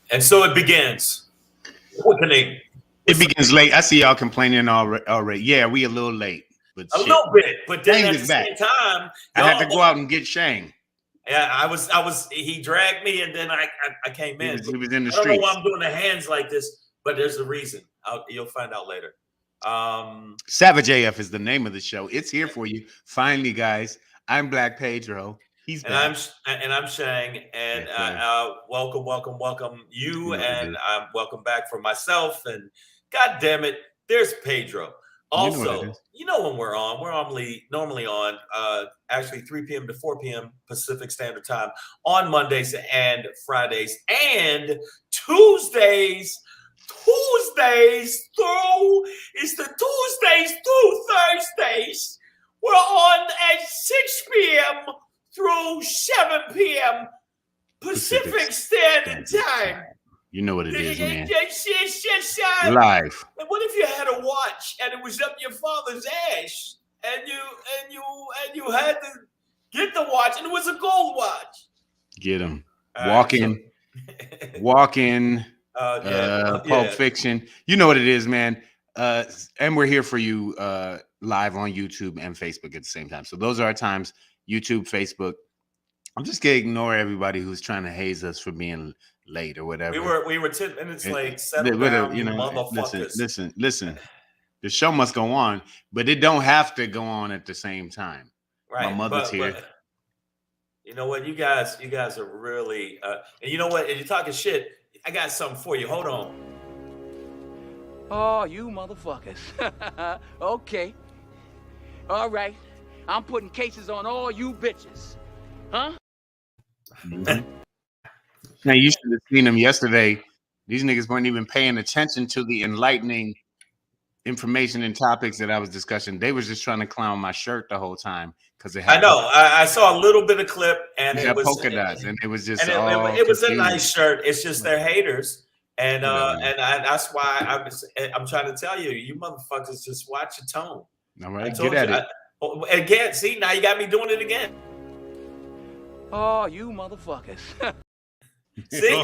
And so it begins. Quickening. It begins late. I see y'all complaining already. Yeah, we a little late, but a little bit. But then Shang at the same time, I had to go out and get Shang. Yeah, I was. He dragged me, and then I came in. He was in the streets. I don't know why streets. I'm doing the hands like this, but there's a reason. You'll find out later. Savage AF is the name of the show. It's here for you. Finally, guys. I'm Black Pedro. He's I'm Shang, and welcome you, and welcome back for myself. And God damn it, there's Pedro. Also, you know when we're normally on actually 3 p.m. to 4 p.m. Pacific Standard Time on Mondays and Fridays and Tuesdays. Tuesdays through Thursdays. We're on at 6 p.m. through 7 p.m. Pacific Standard Time. You know what it is, man. Yes, live. And what if you had a watch and it was up your father's ass, and you had to get the watch and it was a gold watch? Get him. Walk in. Pulp Fiction. You know what it is, man. And we're here for you live on YouTube and Facebook at the same time. So those are our times. YouTube, Facebook. I'm just gonna ignore everybody who's trying to haze us for being late or whatever. We were 10 minutes late. Settle down, you motherfuckers. Listen. The show must go on, but it don't have to go on at the same time. Right. My mother's here. But, you know what? You guys are really and you know what? If you're talking shit, I got something for you. Hold on. Oh, you motherfuckers. Okay. All right. I'm putting cases on all you bitches. Huh? Mm-hmm. Now, you should have seen them yesterday. These niggas weren't even paying attention to the enlightening information and topics that I was discussing. They was just trying to clown my shirt the whole time because it had. I know. I saw a little bit of clip, and it was polka dots, and it was just. It was a nice shirt. It's just they're haters, and that's why I'm trying to tell you, you motherfuckers, just watch your tone. All right, get at it. Again, see, now you got me doing it again. Oh, you motherfuckers. See?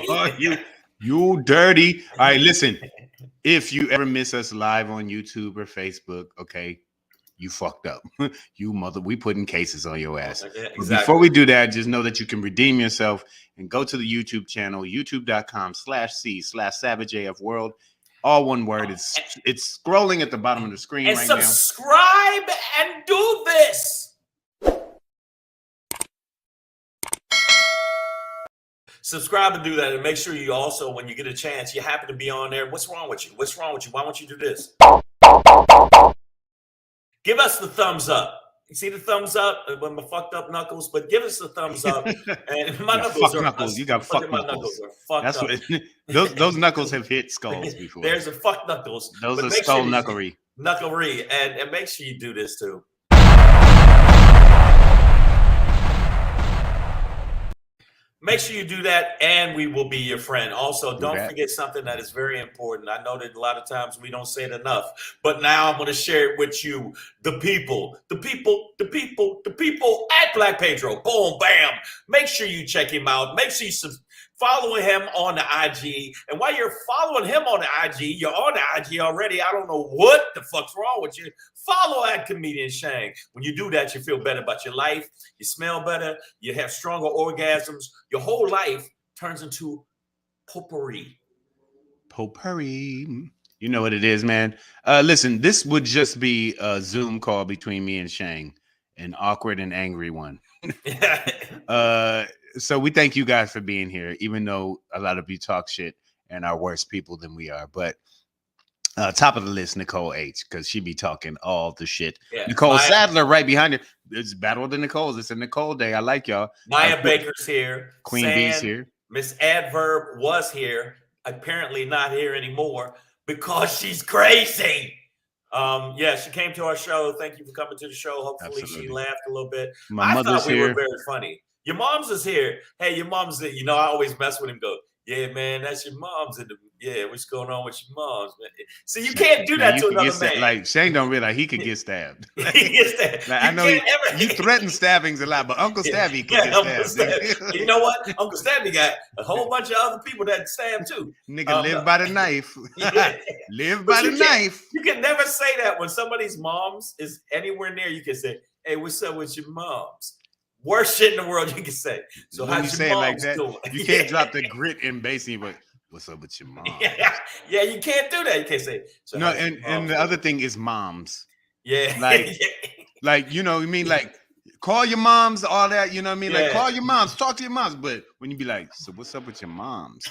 You dirty. All right, listen. If you ever miss us live on YouTube or Facebook, okay, you fucked up. We putting cases on your ass. Yeah, exactly. Before we do that, just know that you can redeem yourself and go to the YouTube channel, youtube.com/c/SavageAFWorld. All one word. It's scrolling at the bottom of the screen and right now. Subscribe and do this. Subscribe and do that, and make sure you also, when you get a chance, you happen to be on there. What's wrong with you? What's wrong with you? Why won't you do this? Give us the thumbs up. You see the thumbs up with my fucked up knuckles, but give us the thumbs up. And my knuckles You got fucked knuckles. That's up. What those knuckles have hit skulls before. There's a fuck knuckles. Those are skull knucklery. Knucklery, and make sure you do this too. Make sure you do that, and we will be your friend. Also, don't forget something that is very important. I know that a lot of times we don't say it enough, but now I'm going to share it with you. The people at Black Pedro. Boom, bam. Make sure you check him out. Make sure you follow him on the IG. And while you're following him on the IG, you're on the IG already. I don't know what the fuck's wrong with you. Follow at Comedian Shang. When you do that, you feel better about your life. You smell better. You have stronger orgasms. Your whole life turns into potpourri. Potpourri. You know what it is, man. Listen, this would just be a Zoom call between me and Shang, an awkward and angry one. So we thank you guys for being here, even though a lot of you talk shit and are worse people than we are. But top of the list, Nicole H, because she be talking all the shit. Yeah, Nicole Sadler right behind her. It's Battle of the Nicoles. It's a Nicole day. I like y'all. Maya Baker's here. Queen B's here. Miss Adverb was here. apparently not here anymore because she's crazy. Yeah, she came to our show. Thank you for coming to the show. Hopefully she laughed a little bit. My mother's here. We were very funny. Your mom's is here. Hey, your mom's, you know, I always mess with him. Go, yeah, man, that's your mom's. Yeah, what's going on with your mom's, man? So you can't do that to another man. Like Shang don't realize he could get stabbed. Like, he gets stabbed. Like, I know you threaten stabbings a lot, but Uncle Stabby can get stabbed. You know what? Uncle Stabby got a whole bunch of other people that stab too. Nigga live by the knife. Live by the knife. You can never say that when somebody's mom's is anywhere near. You can say, "Hey, what's up with your mom's?" Worst shit in the world you can say. So how you say it like that? Doing? You can't drop the grit and bassy, but what's up with your mom? Yeah, you can't do that. You can't say. So no, and the other thing is moms. Yeah, like you know, you mean like call your moms, all that. You know what I mean? Like call your moms, talk to your moms. But when you be like, so what's up with your moms?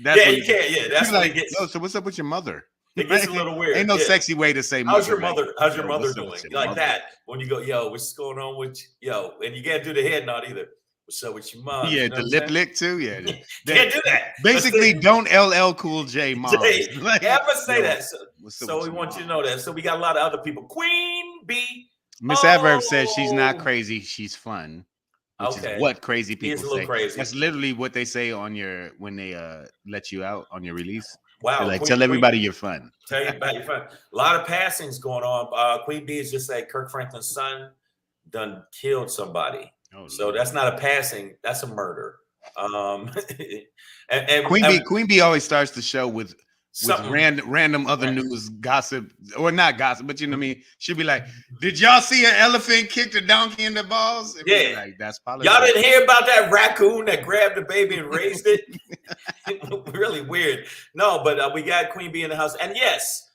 That's you can't. Yeah, that's like, yo, so what's up with your mother? It gets a little weird. Ain't no sexy way to say mother. How's your mother? How's your mother doing? Like that. When you go, yo, what's going on with yo? And you can't do the head nod either. What's up with your mom? Yeah, you know the lip lick too. Yeah, can't do that. Basically, don't LL Cool J mom. Never say that. So we want you to know that. So we got a lot of other people. Queen B. Miss Adverb says she's not crazy. She's fun. Which is what crazy people say. A little crazy. That's literally what they say on when they let you out on your release. Wow. They're like, tell everybody you're fun. Tell you about your fun. A lot of passings going on. Queen B is just like Kirk Franklin's son done killed somebody. Oh, so that's not a passing. That's a murder. And Queen B always starts the show with random other news gossip, or not gossip, but you know what I mean. She'll be like, "Did y'all see an elephant kick the donkey in the balls?" And yeah, like, that's politics. Y'all didn't hear about that raccoon that grabbed the baby and raised it? Really weird. No, but we got Queen B in the house, and yes.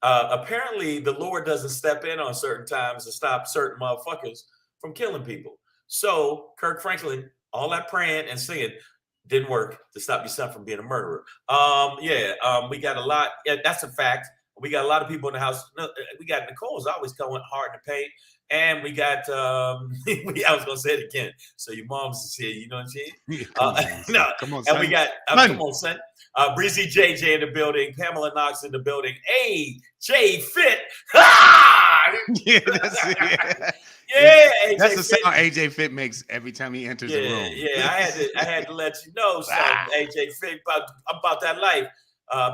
Apparently, the Lord doesn't step in on certain times to stop certain motherfuckers from killing people. So Kirk Franklin, all that praying and singing didn't work to stop your son from being a murderer. We got a lot. Yeah, that's a fact. We got a lot of people in the house. We got Nicole's always going hard in the paint. And we got, I was going to say it again. So your mom's is here, you know what I'm saying? Come on, son. And we got, come on, son. Breezy JJ in the building. Pamela Knox in the building. AJ Fit. Yeah, that's it. Yeah, AJ that's the sound AJ Fit makes every time he enters the room. Yeah, I had to let you know something, AJ Fit, about that life.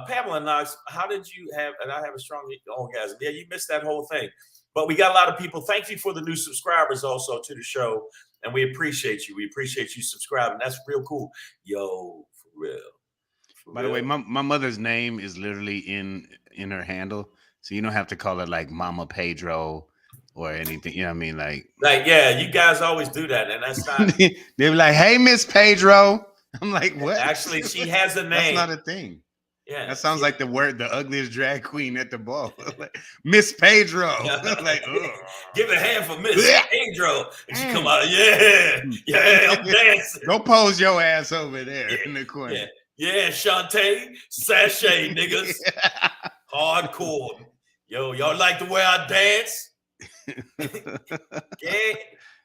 Pamela Knox, how did you have, and I have a strong orgasm. Yeah, you missed that whole thing. But we got a lot of people. Thank you for the new subscribers also to the show. And we appreciate you. We appreciate you subscribing. That's real cool. Yo, for real. By the way, my mother's name is literally in her handle. So you don't have to call her like Mama Pedro or anything. You know what I mean? Like yeah, you guys always do that. And that's not. They're like, hey, Miss Pedro. I'm like, what? Actually, she has a name. That's not a thing. Yeah, that sounds like the ugliest drag queen at the ball. Like, Miss Pedro. Like, give a hand for Miss Pedro. And she come out, yeah, I'm dancing. Go pose your ass over there in the corner. Yeah, Shantae, sashay, niggas. Hardcore. Yo, y'all like the way I dance? Yeah.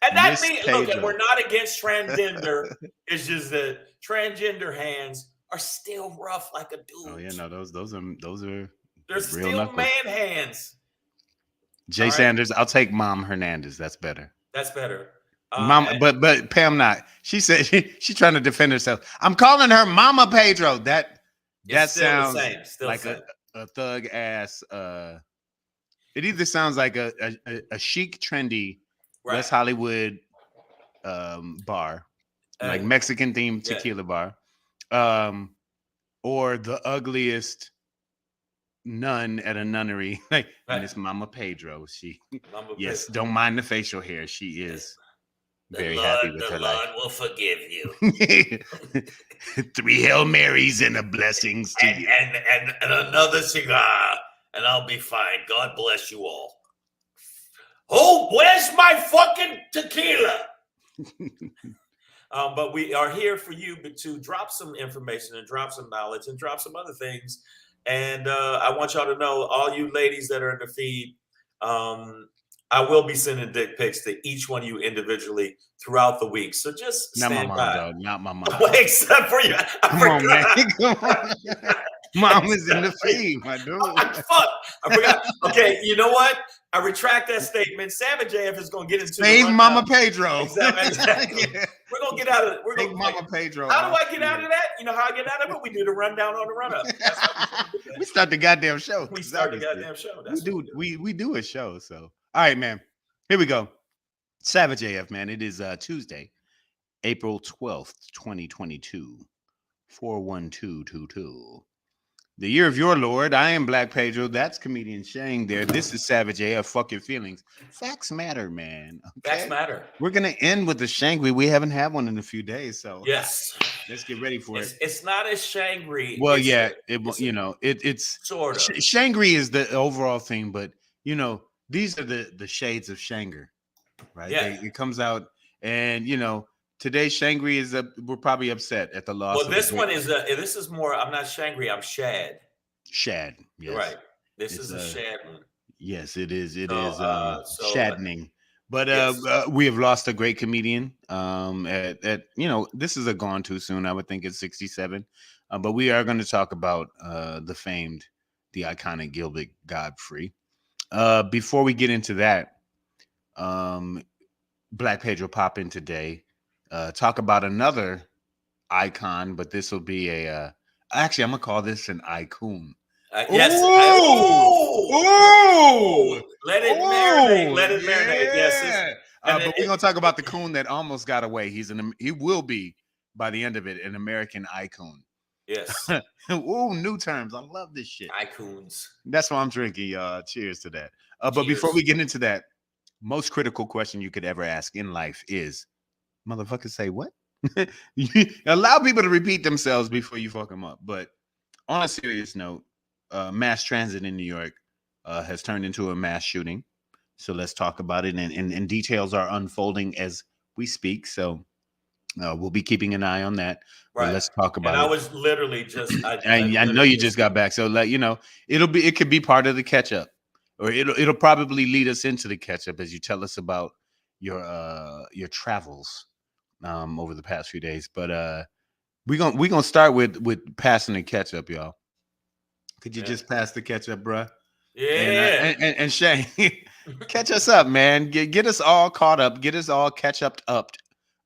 And that means, look, we're not against transgender. It's just that transgender hands are still rough like a dude. Oh yeah, no, those are they're still knuckles. Man hands. Jay Sanders, right. I'll take Mom Hernandez. That's better. That's better. Mom, but Pam not. She said she's trying to defend herself. I'm calling her Mama Pedro. That sounds like a thug ass. It either sounds like a chic, trendy West Hollywood bar, like Mexican themed tequila bar. Or the ugliest nun at a nunnery, like Miss Mama Pedro. Yes, don't mind the facial hair. She is very happy with her life. The Lord will forgive you. 3 Hail Marys and a blessings to you, and another cigar, and I'll be fine. God bless you all. Oh, where's my fucking tequila? But we are here for you to drop some information and drop some knowledge and drop some other things. And I want y'all to know, all you ladies that are in the feed, I will be sending dick pics to each one of you individually throughout the week. So just not stand my mom, by. dog. Not my mom. Except for you. Come on, man. Come on. Mom is in the feed, my dude. Fuck. I forgot. Okay, you know what? I retract that statement. Sam and JF is going to get into Save Mama Pedro. Exactly. Yeah. We're going to get out of it. We're going to Mama Pedro. How do I get out of that? You know how I get out of it? We do the rundown on the run up. That's how we start the goddamn show. We start the goddamn show. That's we do a show. So, all right, man. Here we go. Savage AF, man. It is Tuesday, April 12th, 2022. 41222. The year of your Lord. I am Black Pedro. That's comedian Shang there. This is Savage AF. Fuck your feelings. Facts matter, man. Okay? Facts matter. We're going to end with the Shangry. We haven't had one in a few days. So, yes. Let's get ready for it. It's not as Shangry. Well, yeah. It's sort of. Shangry is the overall thing, but, you know, these are the shades of Shanger, right? Yeah. It comes out and, you know, today, Shangry is we're probably upset at the loss. Well, this one is this is more. I'm not Shangry. I'm Shad. Shad, yes. Right. This is a Shad one. Yes, it is. It is shaddening. But yes. We have lost a great comedian. At you know, this is a gone too soon. I would think at 67. But we are going to talk about the famed, the iconic Gilbert Godfrey. Before we get into that, Black Pedro pop in today. Talk about another icon, but this will be a actually I'm gonna call this an icon. Yes. Let it marinate. Let it marinate. Yes. But we're gonna talk about the COON that almost got away. He will be by the end of it an American icon. Yes. Ooh, new terms. I love this shit. Icons. That's why I'm drinking. Cheers to that. But before we get into that, most critical question you could ever ask in life is, motherfuckers say what? Allow people to repeat themselves before you fuck them up. But on a serious note, mass transit in New York has turned into a mass shooting. So let's talk about it. And details are unfolding as we speak. So we'll be keeping an eye on that. Right. Let's talk about it. I was literally just. I know you just got back. So you know, it could be part of the catch up, or it'll probably lead us into the catch up as you tell us about your travels over the past few days. But we're gonna start with passing the catch up, y'all. Could you just pass the catch up, bruh? Yeah. And Shang, catch us up, man. Get us all caught up. Get us all catch up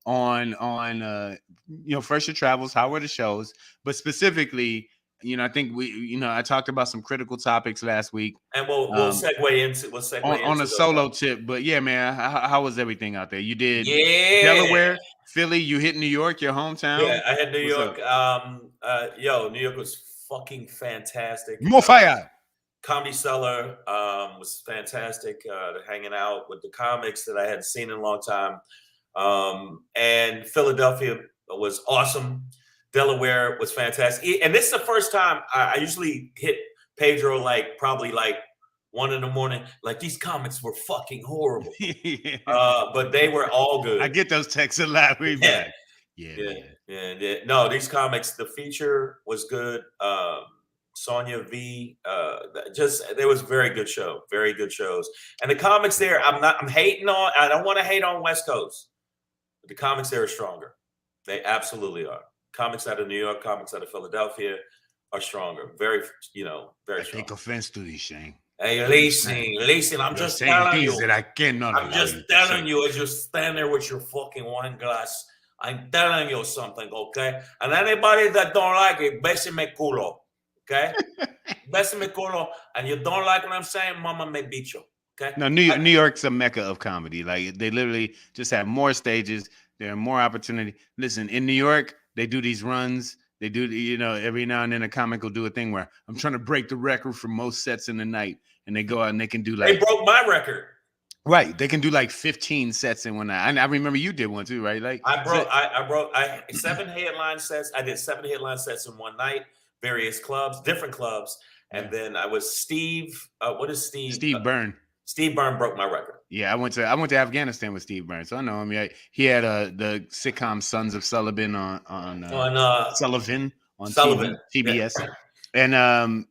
on you know, first your travels. How were the shows? But specifically, you know, I think I talked about some critical topics last week, and we'll segue into on a solo tip. But yeah, man, how was everything out there? You did Delaware, Philly. You hit New York, your hometown. Yeah, I hit New York. New York was fucking fantastic. More fire. Comedy Cellar was fantastic. Hanging out with the comics that I hadn't seen in a long time, and Philadelphia was awesome. Delaware was fantastic. And this is the first time I usually hit Pedro probably 1 a.m. Like, these comics were fucking horrible. But they were all good. I get those texts a lot. Yeah. No, these comics, the feature was good. Sonia V, there was very good show. Very good shows. And the comics there, I'm hating on, I don't want to hate on West Coast. But the comics there are stronger. They absolutely are. Comics out of New York, comics out of Philadelphia are stronger. Very strong. Take offense to these, Shang. Hey, listen, I'm just telling you. That I cannot I'm just telling you as you stand there with your fucking wine glass. I'm telling you something, okay? And anybody that don't like it, besame culo, okay? Besame culo. And you don't like what I'm saying, mama may beat you, okay? No, New York's a mecca of comedy. Like, they literally just have more stages. There are more opportunity. Listen, in New York, they do these runs. They do, every now and then a comic will do a thing where I'm trying to break the record for most sets in the night. And they go out and they can do they broke my record. Right. They can do 15 sets in one night. I remember you did one too, right? I 7 headline sets. I did 7 headline sets in one night, various clubs, different clubs. And then I was Steve. What is Steve? Steve Byrne. Steve Byrne broke my record. Yeah, I went to Afghanistan with Steve Byrne, so I know him. Yeah, he had the sitcom Sons of Sullivan on Sullivan on TBS, and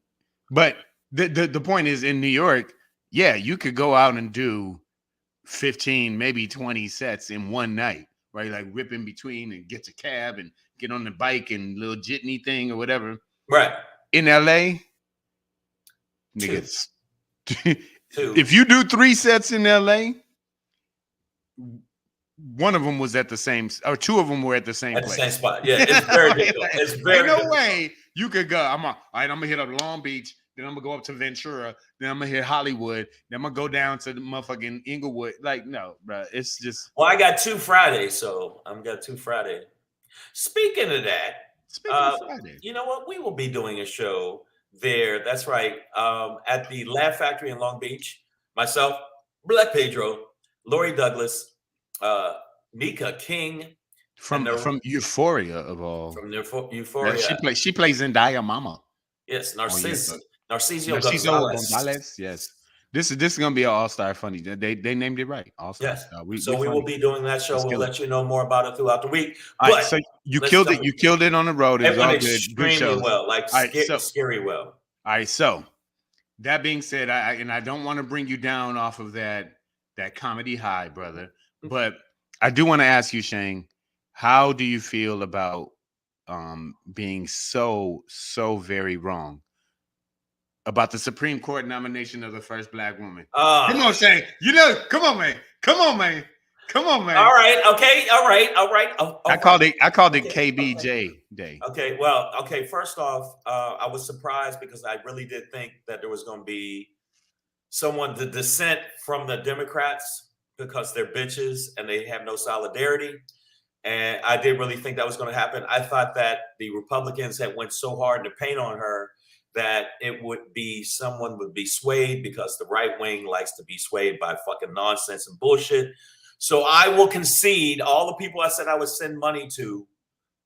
but the point is in New York, yeah, you could go out and do 15, maybe 20 sets in one night, right? Like rip in between and get a cab and get on the bike and little jitney thing or whatever. Right. In LA, niggas. If you do 3 sets in LA, one of them was at the same, or 2 of them were at the same place. The same spot. Yeah, it's very difficult. It's very no way you could go. All right, I'm gonna hit up Long Beach, then I'm gonna go up to Ventura, then I'm gonna hit Hollywood, then I'm gonna go down to the motherfucking Inglewood. Like, no, bro. It's just. Well, I got 2 Fridays, so I'm got 2 Fridays. Speaking of that, Friday. You know what? We will be doing a show there. That's right. At the Laugh Factory in Long Beach. Myself, Black Pedro, Lori Douglas, Nika King from Euphoria of all. From Euphoria. She plays Zendaya Mama. Yes, Narcisio Gonzalez. Yes. This is gonna be an all-star funny. They named it right. All-star. Yes. We will be doing that show. We'll let you know more about it throughout the week. All right, so you killed it. You killed it on the road. It was all good. Extremely well, like scary well. All right, so that being said, I don't want to bring you down off of that comedy high, brother. But I do want to ask you, Shang, how do you feel about being so very wrong about the Supreme Court nomination of the first Black woman? Come on, Shang. Come on, man. All right. Okay. All right. Oh, I called it KBJ Day. Okay. Well, okay. First off, I was surprised because I really did think that there was going to be the dissent from the Democrats because they're bitches and they have no solidarity. And I did really think that was going to happen. I thought that the Republicans had went so hard to paint on her that someone would be swayed because the right wing likes to be swayed by fucking nonsense and bullshit. So I will concede all the people I said I would send money to,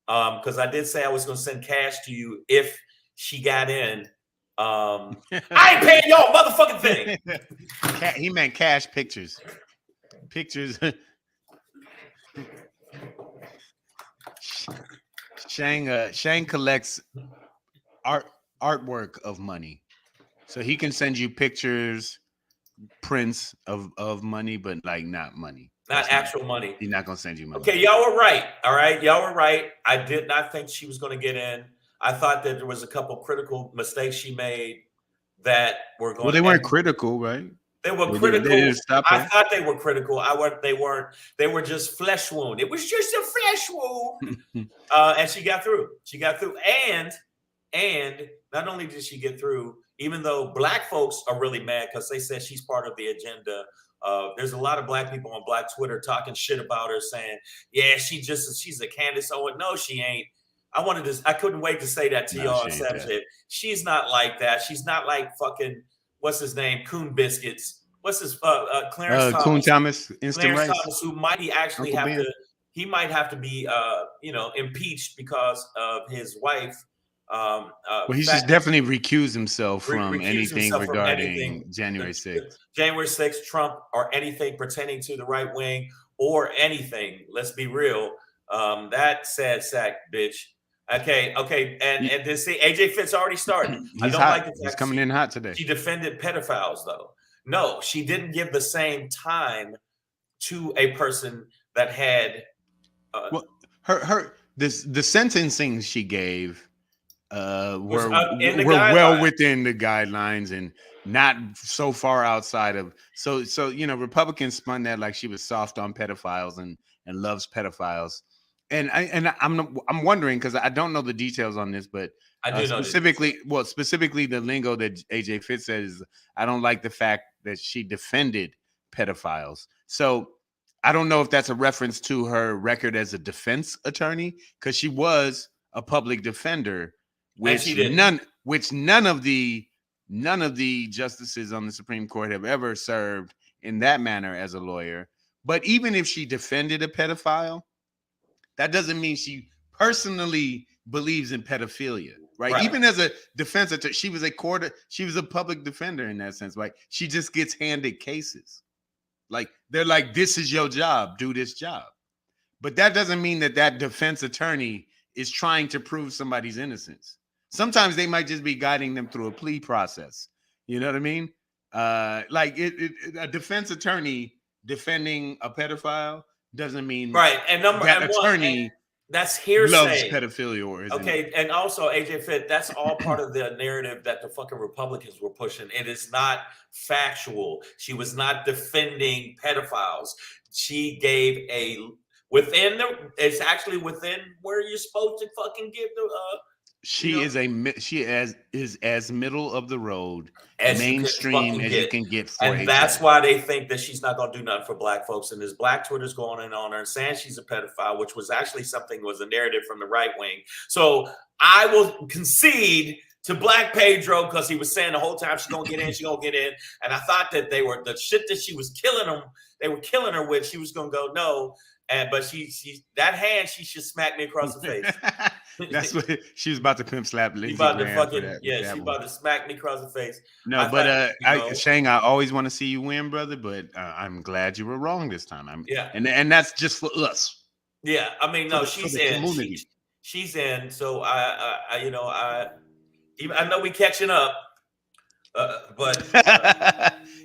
because I did say I was going to send cash to you if she got in. I ain't paying y'all motherfucking thing. He meant cash pictures. Shang collects artwork of money, so he can send you pictures, prints of money, but like not money. Not actual money. He's not gonna send you money. Okay, y'all were right. All right, y'all were right. I did not think she was going to get in. I thought that there was a couple critical mistakes she made that were going. Well, they weren't critical, right? They were critical. I thought they were critical. They weren't. They were just flesh wound. It was just a flesh wound. And she got through. And not only did she get through, even though Black folks are really mad because they said she's part of the agenda. There's a lot of Black people on Black Twitter talking shit about her, saying, "Yeah, she's a Candace Owens." No, she ain't. I couldn't wait to say that to y'all on Saturday. She's not like that. She's not like fucking what's his name, COON Biscuits. What's his Clarence Thomas? COON Thomas, Clarence Thomas, who might actually have to. He might have to be impeached because of his wife. Well, he should definitely recuse himself from anything regarding January 6th. January 6th, Trump, or anything pertaining to the right wing, or anything. Let's be real. That sad sack, bitch. Okay, and this AJ Fitz already started. I don't like the fact he's coming in hot today. She defended pedophiles, though. No, she didn't give the same time to a person that had. Well, the sentencing she gave were well within the guidelines and not so far outside of. So Republicans spun that like she was soft on pedophiles and loves pedophiles. And I'm wondering because I don't know the details on this, but I do specifically the lingo that AJ Fitz says. I don't like the fact that she defended pedophiles. So I don't know if that's a reference to her record as a defense attorney because she was a public defender, which none of the justices on the Supreme Court have ever served in that manner as a lawyer. But even if she defended a pedophile, that doesn't mean she personally believes in pedophilia, right? Even as a defense attorney, she was a public defender in that sense. Like she just gets handed cases. Like they're like, this is your job, do this job. But that doesn't mean that defense attorney is trying to prove somebody's innocence. Sometimes they might just be guiding them through a plea process. You know what I mean? A defense attorney defending a pedophile doesn't mean right. And that attorney that's hearsay. Loves pedophilia or isn't okay. It? And also AJ Fit, that's all part of the narrative that the fucking Republicans were pushing. It is not factual. She was not defending pedophiles. She gave it's actually within where you're supposed to fucking give the she is as middle of the road, as mainstream as you can get for and that's why they think that she's not going to do nothing for black folks. And there's black Twitter's going in on her and saying she's a pedophile, which was actually was a narrative from the right wing. So I will concede to Black Pedro because he was saying the whole time she's gonna get in, she's gonna get in. And I thought that they were the shit that she was killing them, they were killing her with, she was gonna go no. But she that hand, she should smack me across the face. That's what she was about to pimp slap Lindsey. She about to smack me across the face. No, Shang, I always want to see you win, brother. But I'm glad you were wrong this time. And that's just for us. Yeah, I mean, no, she's in. She's in. So I know we catching up. But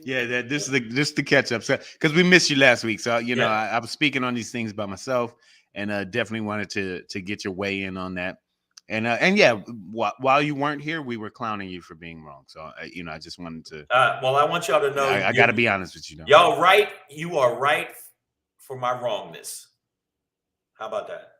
yeah, this is the catch up. So because we missed you last week, so I was speaking on these things by myself, and definitely wanted to get your weigh in on that. And yeah, while you weren't here, we were clowning you for being wrong. So I just wanted to. Well, I want y'all to know. I got to be honest with you. Y'all right. You are right for my wrongness. How about that?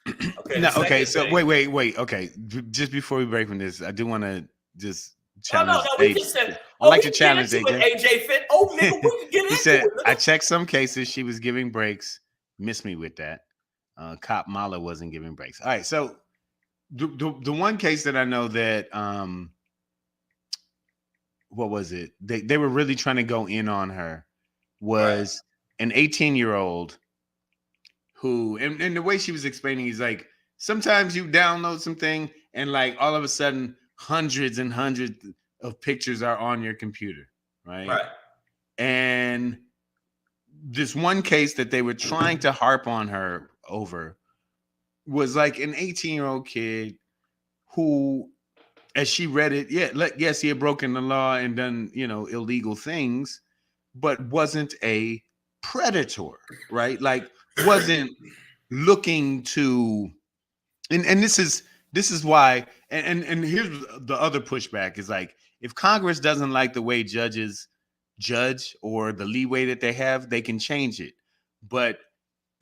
Okay. No, okay. So wait. Okay, just before we break from this, I do want to just challenge. We just said. I'd like to challenge AJ. AJ Fit. Oh, nigga, we can get he said, I checked some cases. She was giving breaks. Missed me with that. Cop Mala wasn't giving breaks. All right. So the one case that I know that what was it? They were really trying to go in on her was an 18-year-old. Who and the way she was explaining is like sometimes you download something and like all of a sudden hundreds and hundreds of pictures are on your computer, right? And this one case that they were trying to harp on her over was like an 18-year-old kid who, as she read it, yes, he had broken the law and done illegal things, but wasn't a predator, right? Like wasn't looking to and this is why and here's the other pushback is like if Congress doesn't like the way judges judge or the leeway that they have, they can change it. But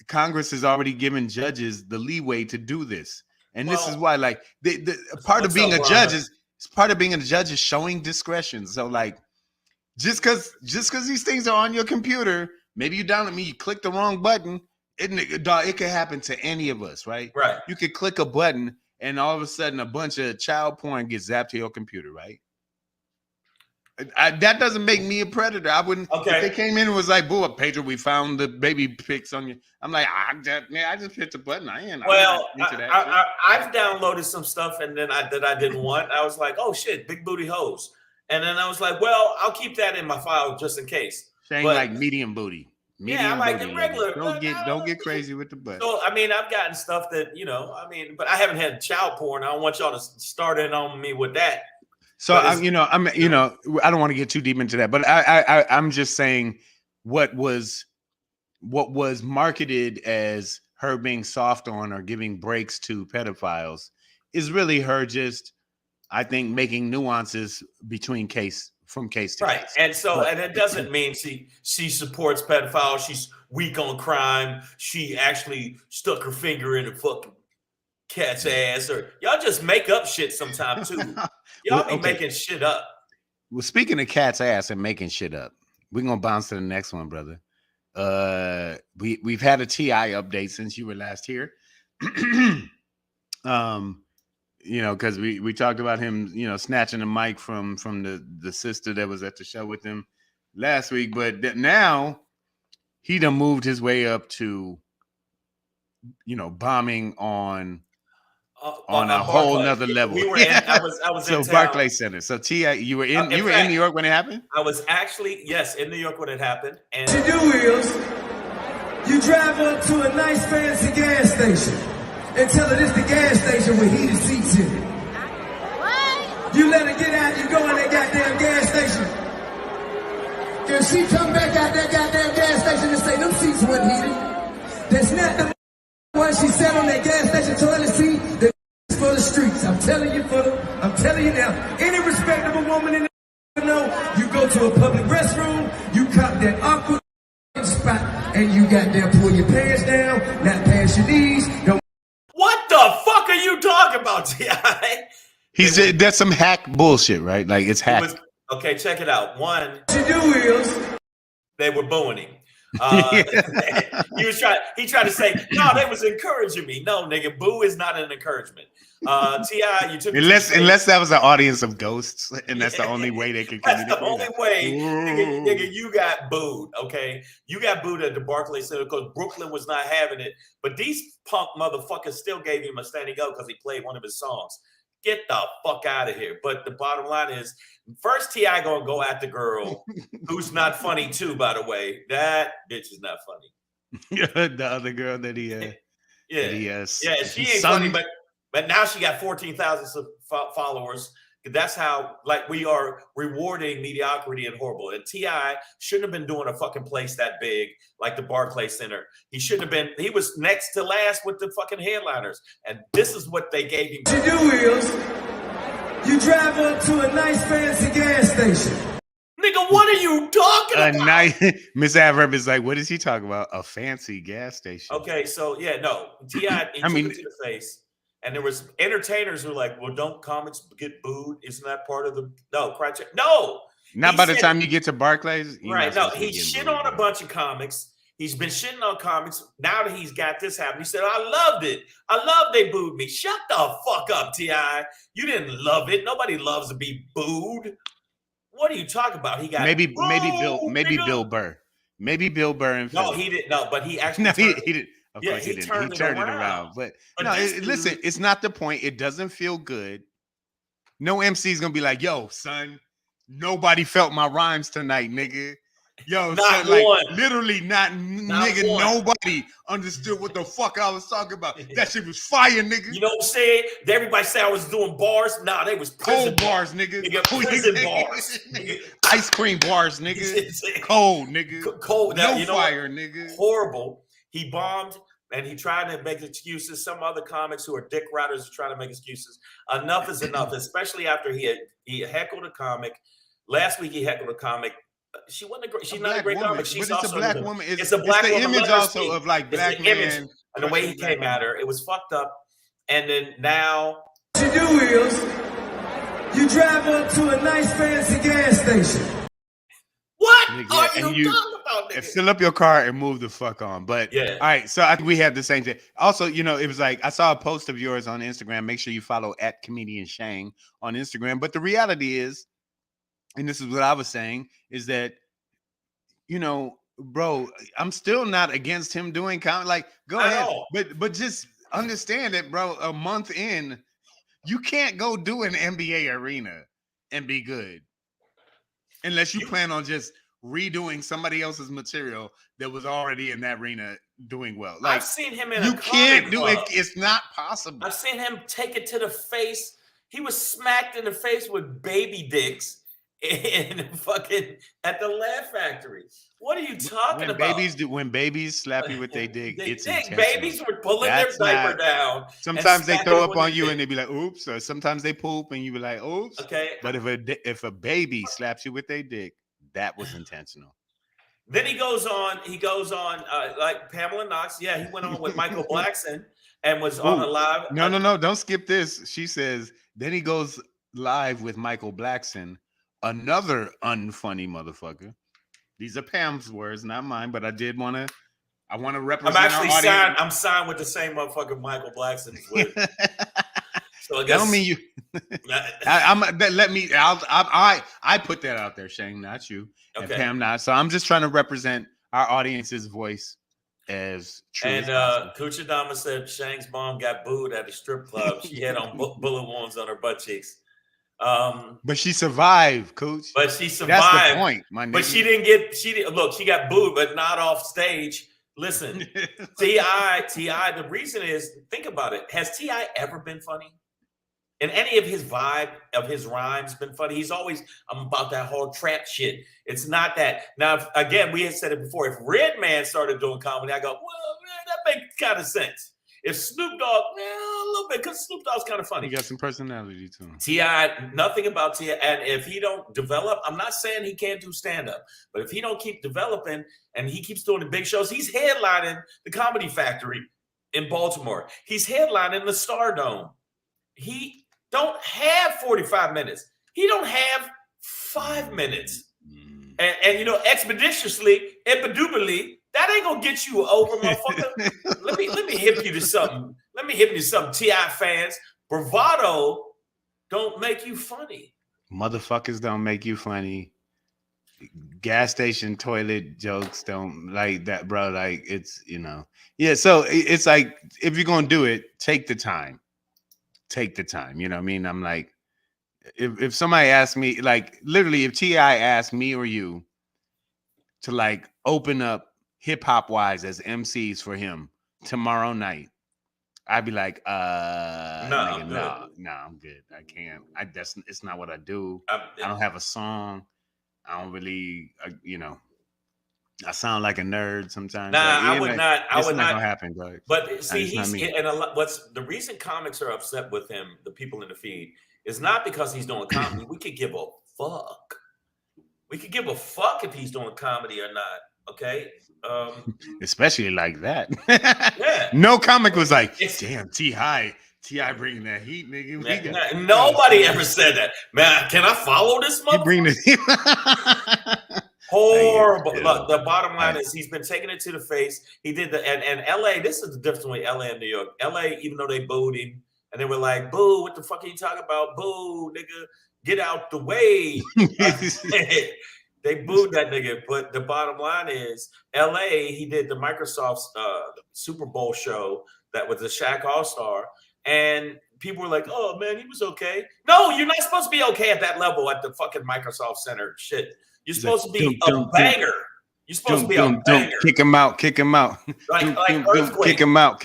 Congress has already given judges the leeway to do this. And this is why like the part of being a judge is showing discretion. So like just because these things are on your computer, maybe you you click the wrong button. It could happen to any of us, right? Right. You could click a button and all of a sudden a bunch of child porn gets zapped to your computer, right? That doesn't make me a predator. I wouldn't. Okay. If they came in and was like, "Boo, Pedro, we found the baby pics on you." I'm like, I just hit the button. I've downloaded some stuff and then that I didn't want. I was like, "Oh shit, big booty hoes," and then I was like, "Well, I'll keep that in my file just in case." Saying like medium booty. I'm like the regular. Don't get crazy with the butt. So I mean, I've gotten stuff that but I haven't had child porn. I don't want y'all to start in on me with that. So I don't want to get too deep into that, but I'm just saying what was marketed as her being soft on or giving breaks to pedophiles is really her just, I think, making nuances between from case to case. And so, and it doesn't mean she supports pedophiles. She's weak on crime. She actually stuck her finger in a fucking cat's ass, or y'all just make up shit sometimes too. Y'all be making shit up. Well, speaking of cat's ass and making shit up, we're gonna bounce to the next one, brother. We've had a TI update since you were last here. Because we talked about him, snatching the mic from the sister that was at the show with him last week, but now he done moved his way up to, bombing on a whole nother level. We were I was so in Barclays Center. So T.I., you were in New York when it happened? I was actually, yes, in New York when it happened. And what you do is you drive up to a nice fancy gas station and tell her this the gas station with heated seats in it. What? You let her get out, you go in that goddamn gas station. she come back out that goddamn gas station and say them seats weren't heated. That's not the one she sat on that gas station toilet seat. That's for the streets. I'm telling you, I'm telling you now. Any respectable woman in the know, you go to a public restroom, you cop that awkward spot, and you got there pull your pants down, not past your knees. Don't. What the fuck are you talking about, T.I.? That's some hack bullshit, right? Like it's hack. Okay, check it out. One, what you do is they were booing him. He tried to say, no, they was encouraging me. No, nigga, boo is not an encouragement. T.I., you took unless that was an audience of ghosts, and that's the only way they could communicate. That's the only way, nigga, you got booed, okay? You got booed at the Barclays Center because Brooklyn was not having it, but these punk motherfuckers still gave him a standing O because he played one of his songs. Get the fuck out of here. But the bottom line is, first T.I. gonna go at the girl who's not funny too, by the way. That bitch is not funny. The other girl that he she ain't funny, but now she got 14,000 followers. That's how, like, we are rewarding mediocrity and horrible. And T.I. shouldn't have been doing a fucking place that big, like the Barclays Center. He shouldn't have been. He was next to last with the fucking headliners. And this is what they gave him. What you do is, you drive up to a nice fancy gas station. Nigga, what are you talking about? Miss Adverb is like, what is he talking about? A fancy gas station. Okay, so yeah, no. T.I. took it to the face. And there was entertainers who were like, well, don't comics get booed? Isn't that part of the criteria? No. Not by the time you get to Barclays. Right. No, he shit on a bunch of comics. He's been shitting on comics. Now that he's got this happening, he said, I loved it. I love they booed me. Shut the fuck up, T.I. You didn't love it. Nobody loves to be booed. What are you talking about? He got maybe Bill Burr. Maybe Bill Burr and no, he didn't. No, but he actually he did. Of course he didn't. He turned it around. But no, listen, it's not the point. It doesn't feel good. No MC is gonna be like, yo, son, nobody felt my rhymes tonight, nigga. Yo, not son, one. Like literally not nigga, one. Nobody understood what the fuck I was talking about. That shit was fire, nigga. You know what I'm saying? Everybody said I was doing bars. Nah, they was cold bars, nigga. Prison bars. Ice cream bars, nigga. Cold, nigga. Cold. No fire, nigga. Horrible. He bombed and he tried to make excuses. Some other comics who are dick riders are trying to make excuses. Enough is enough, especially after he heckled a comic. Last week he heckled a comic. She wasn't a great. She's not a great comic. She's also a black woman. It's a black woman. Image also of like black man. And the way he came at her, it was fucked up. And then now, what you do is you drive up to a nice fancy gas station. What are you talking about, nigga? Fill up your car and move the fuck on. But yeah, all right. So I think we have the same thing. Also, you know, it was like I saw a post of yours on Instagram. Make sure you follow @comedian Shang on Instagram. But the reality is, and this is what I was saying, is that, you know, bro, I'm still not against him doing comedy. Like, go ahead, but just understand that, bro. A month in, you can't go do an NBA arena and be good. Unless you plan on just redoing somebody else's material that was already in that arena doing well. Like, I've seen him in you can't do it. It's not possible. I've seen him take it to the face. He was smacked in the face with baby dicks in fucking at the Laugh Factory. What are you talking about? When babies slap you with their dick, it's intentional. Babies were pulling their diaper down. Sometimes they throw up on you and they be like, oops. Or sometimes they poop and you be like, oops. Okay. But if a baby slaps you with their dick, that was intentional. Then he goes on like Pamela Knox. Yeah, he went on with Michael Blackson and was on a live. No. Don't skip this. She says, then he goes live with Michael Blackson, another unfunny motherfucker. These are Pam's words, not mine, but I want to represent. I'm actually signed. I'm signed with the same motherfucker Michael Blackson is with. So I guess I don't mean you. I put that out there, Shang, not you, and Pam, not. So I'm just trying to represent our audience's voice as true. And Kuchidama said Shang's mom got booed at a strip club. She had on bullet wounds on her butt cheeks. But she survived, Coach. But she survived. That's the point, my nigga. But she didn't look, she got booed, but not off stage. Listen, T.I., the reason is, think about it. Has T.I. ever been funny? in any of his rhymes been funny. He's always, I'm about that whole trap shit. It's not that. Now, again, we had said it before. If Redman started doing comedy, I go, well, man, that makes kind of sense. If Snoop Dogg, a little bit, because Snoop Dogg's kind of funny. He got some personality to him. T.I., nothing about T.I. And if he don't develop, I'm not saying he can't do stand-up, but if he don't keep developing and he keeps doing the big shows, he's headlining the Comedy Factory in Baltimore. He's headlining the Stardome. He don't have 45 minutes. He don't have 5 minutes. And you know, expeditiously, indubitably, that ain't gonna get you over, motherfucker. let me hip you to something. Let me hip you to something, T.I. fans. Bravado don't make you funny. Motherfuckers don't make you funny. Gas station toilet jokes don't like that, bro. Like, it's, you know, yeah. So it's like, if you're gonna do it, take the time. Take the time. You know what I mean? I'm like, if somebody asked me, like, literally, if T.I. asked me or you to like open up hip hop wise as MCs for him tomorrow night, I'd be like, no, I'm good. I can't. It's not what I do. I don't have a song. I don't really, you know, I sound like a nerd sometimes. Nah, like, I would not. It's not gonna happen, bro. But see, he's and what's the reason comics are upset with him, the people in the feed, is not because he's doing comedy. We could give a fuck. We could give a fuck if he's doing comedy or not. Okay. Especially like that. Yeah. No comic was like, damn, T.I. bringing that heat, nigga. Man, nobody ever said that. Man, can I follow this motherfucker? Bring the heat. Horrible. Look, the bottom line is he's been taking it to the face. He did the and LA. This is the difference between LA and New York. LA, even though they booed him and they were like, "Boo! What the fuck are you talking about? Boo, nigga, get out the way." They booed that nigga. But the bottom line is, LA. He did the Microsoft Super Bowl show that was the Shaq All-Star, and people were like, "Oh man, he was okay." No, you're not supposed to be okay at that level at the fucking Microsoft Center. Shit. You're supposed to be a banger. You're supposed to be a banger. Kick him out. Like Earthquake. Kick him out.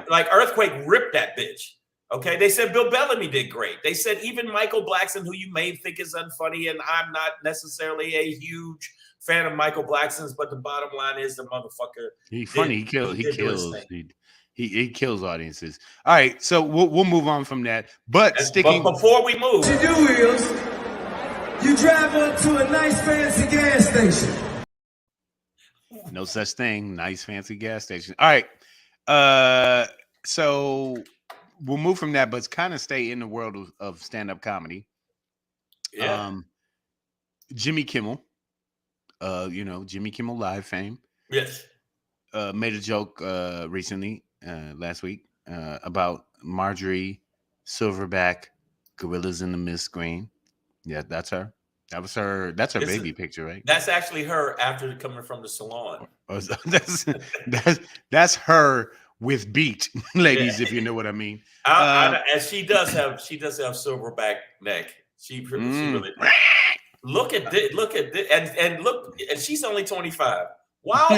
Like Earthquake ripped that bitch. Okay. They said Bill Bellamy did great. They said even Michael Blackson, who you may think is unfunny, and I'm not necessarily a huge fan of Michael Blackson's, but the bottom line is the motherfucker. He's funny. He kills audiences. All right. So we'll move on from that. But before we move. What you do is you drive up to a nice fancy gas station. No such thing. Nice fancy gas station. All right. So we'll move from that, but kind of stay in the world of stand-up comedy. Yeah. Jimmy Kimmel, Jimmy Kimmel Live fame. Yes. Made a joke recently, last week, about Marjorie Silverback, Gorillas in the Mist Green. Yeah, that's her. That's her baby picture, right? That's actually her after coming from the salon. That's her with beat, ladies, if you know what I mean. And she does have silverback neck. She really look at this, and she's only 25. Wow,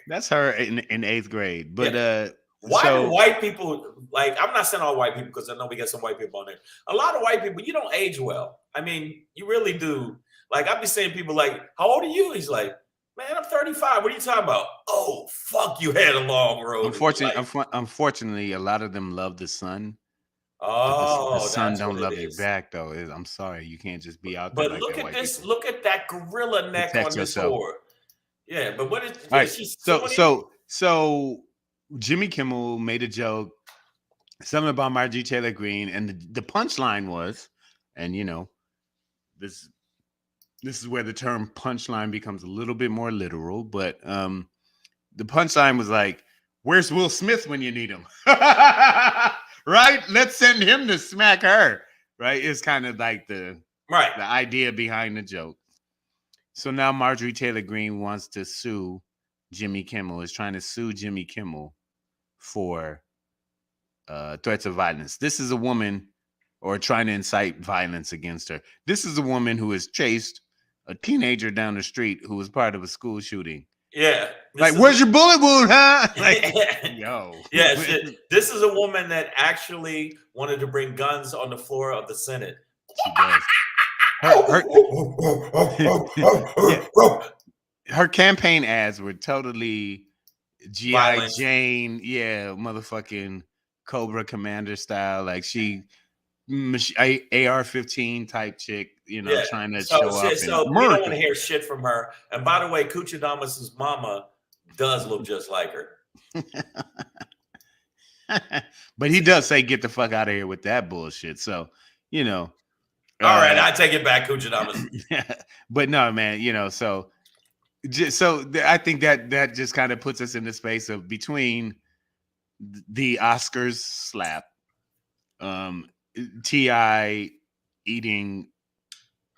that's her in 8th grade. But why do white people, like, I'm not saying all white people because I know we got some white people on there. A lot of white people, you don't age well. I mean, you really do. Like, I've been saying people like, how old are you? He's like, man, I'm 35. What are you talking about? Oh, fuck, you had a long road. Unfortunately, a lot of them love the sun. Oh, the sun don't love you back, though. I'm sorry, you can't just be out there. But look at this. People. Look at that gorilla neck on this board. Yeah, but what is? All right, so Jimmy Kimmel made a joke, something about Marjorie Taylor Greene, and the punchline was, and you know, this is where the term punchline becomes a little bit more literal, but the punchline was like, "Where's Will Smith when you need him?" Right? Let's send him to smack her. Right? It's kind of like the idea behind the joke. So now Marjorie Taylor Greene wants to sue Jimmy Kimmel, is trying to sue Jimmy Kimmel for threats of violence. This is a woman, or trying to incite violence against her. This is a woman who has chased a teenager down the street who was part of a school shooting Yeah. Like, where's your bullet wound, huh? Like, yo. Yeah, shit. This is a woman that actually wanted to bring guns on the floor of the Senate. She does. Her campaign ads were totally G.I. Jane, motherfucking Cobra Commander style. Like she AR-15 type chick, trying to show up. So we don't want to hear shit from her. And by the way, Kuchadamas's mama does look just like her. But he does say, "Get the fuck out of here with that bullshit." So, all right, I take it back, Kuchadamas. But no, man, so I think that just kind of puts us in the space of between the Oscars slap, T.I. eating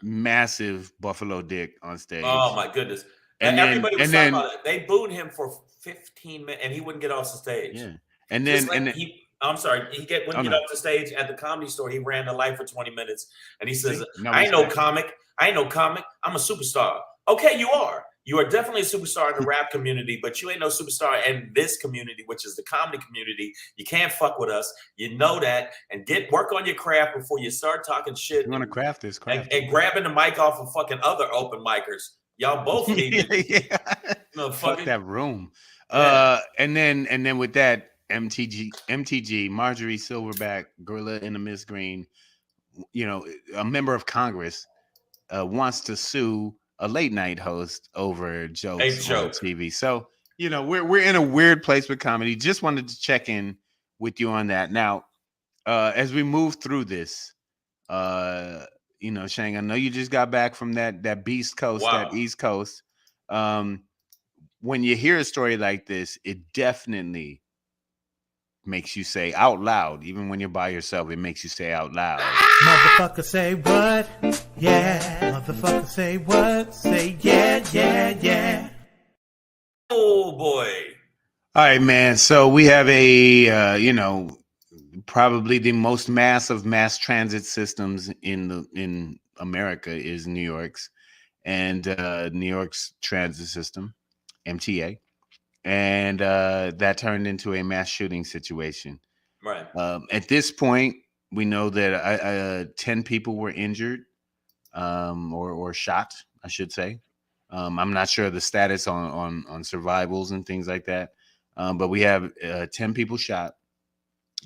massive buffalo dick on stage. Oh my goodness! And everybody was talking about it. They booed him for 15 minutes, and he wouldn't get off the stage. Yeah, I'm sorry, wouldn't get off the stage at the Comedy Store. He ran the light for 20 minutes, and he says, "I ain't no comic. I'm a superstar." Okay, you are. You are definitely a superstar in the rap community, but you ain't no superstar in this community, which is the comedy community. You can't fuck with us. You know that. And work on your craft before you start talking shit. You want to craft this craft. And grabbing the mic off of fucking other open micers. Y'all both need it. Fuck that room. Yeah. And then with that, MTG, Marjorie Silverback, Gorilla in the Miss Green, a member of Congress, wants to sue a late night host over jokes on TV. So, we're in a weird place with comedy. Just wanted to check in with you on that. Now, as we move through this, Shang, I know you just got back from that Beast Coast, that East Coast. When you hear a story like this, it definitely makes you say out loud, even when you're by yourself, it makes you say out loud. Motherfucker say what? Yeah. Motherfucker say what? Say yeah. Oh boy. All right, man. So we have a probably the most massive mass transit systems in America is New York's, and New York's transit system, MTA. And that turned into a mass shooting situation. Right. At this point, we know that 10 people were injured or shot, I should say. I'm not sure the status on survivals and things like that. But we have 10 people shot.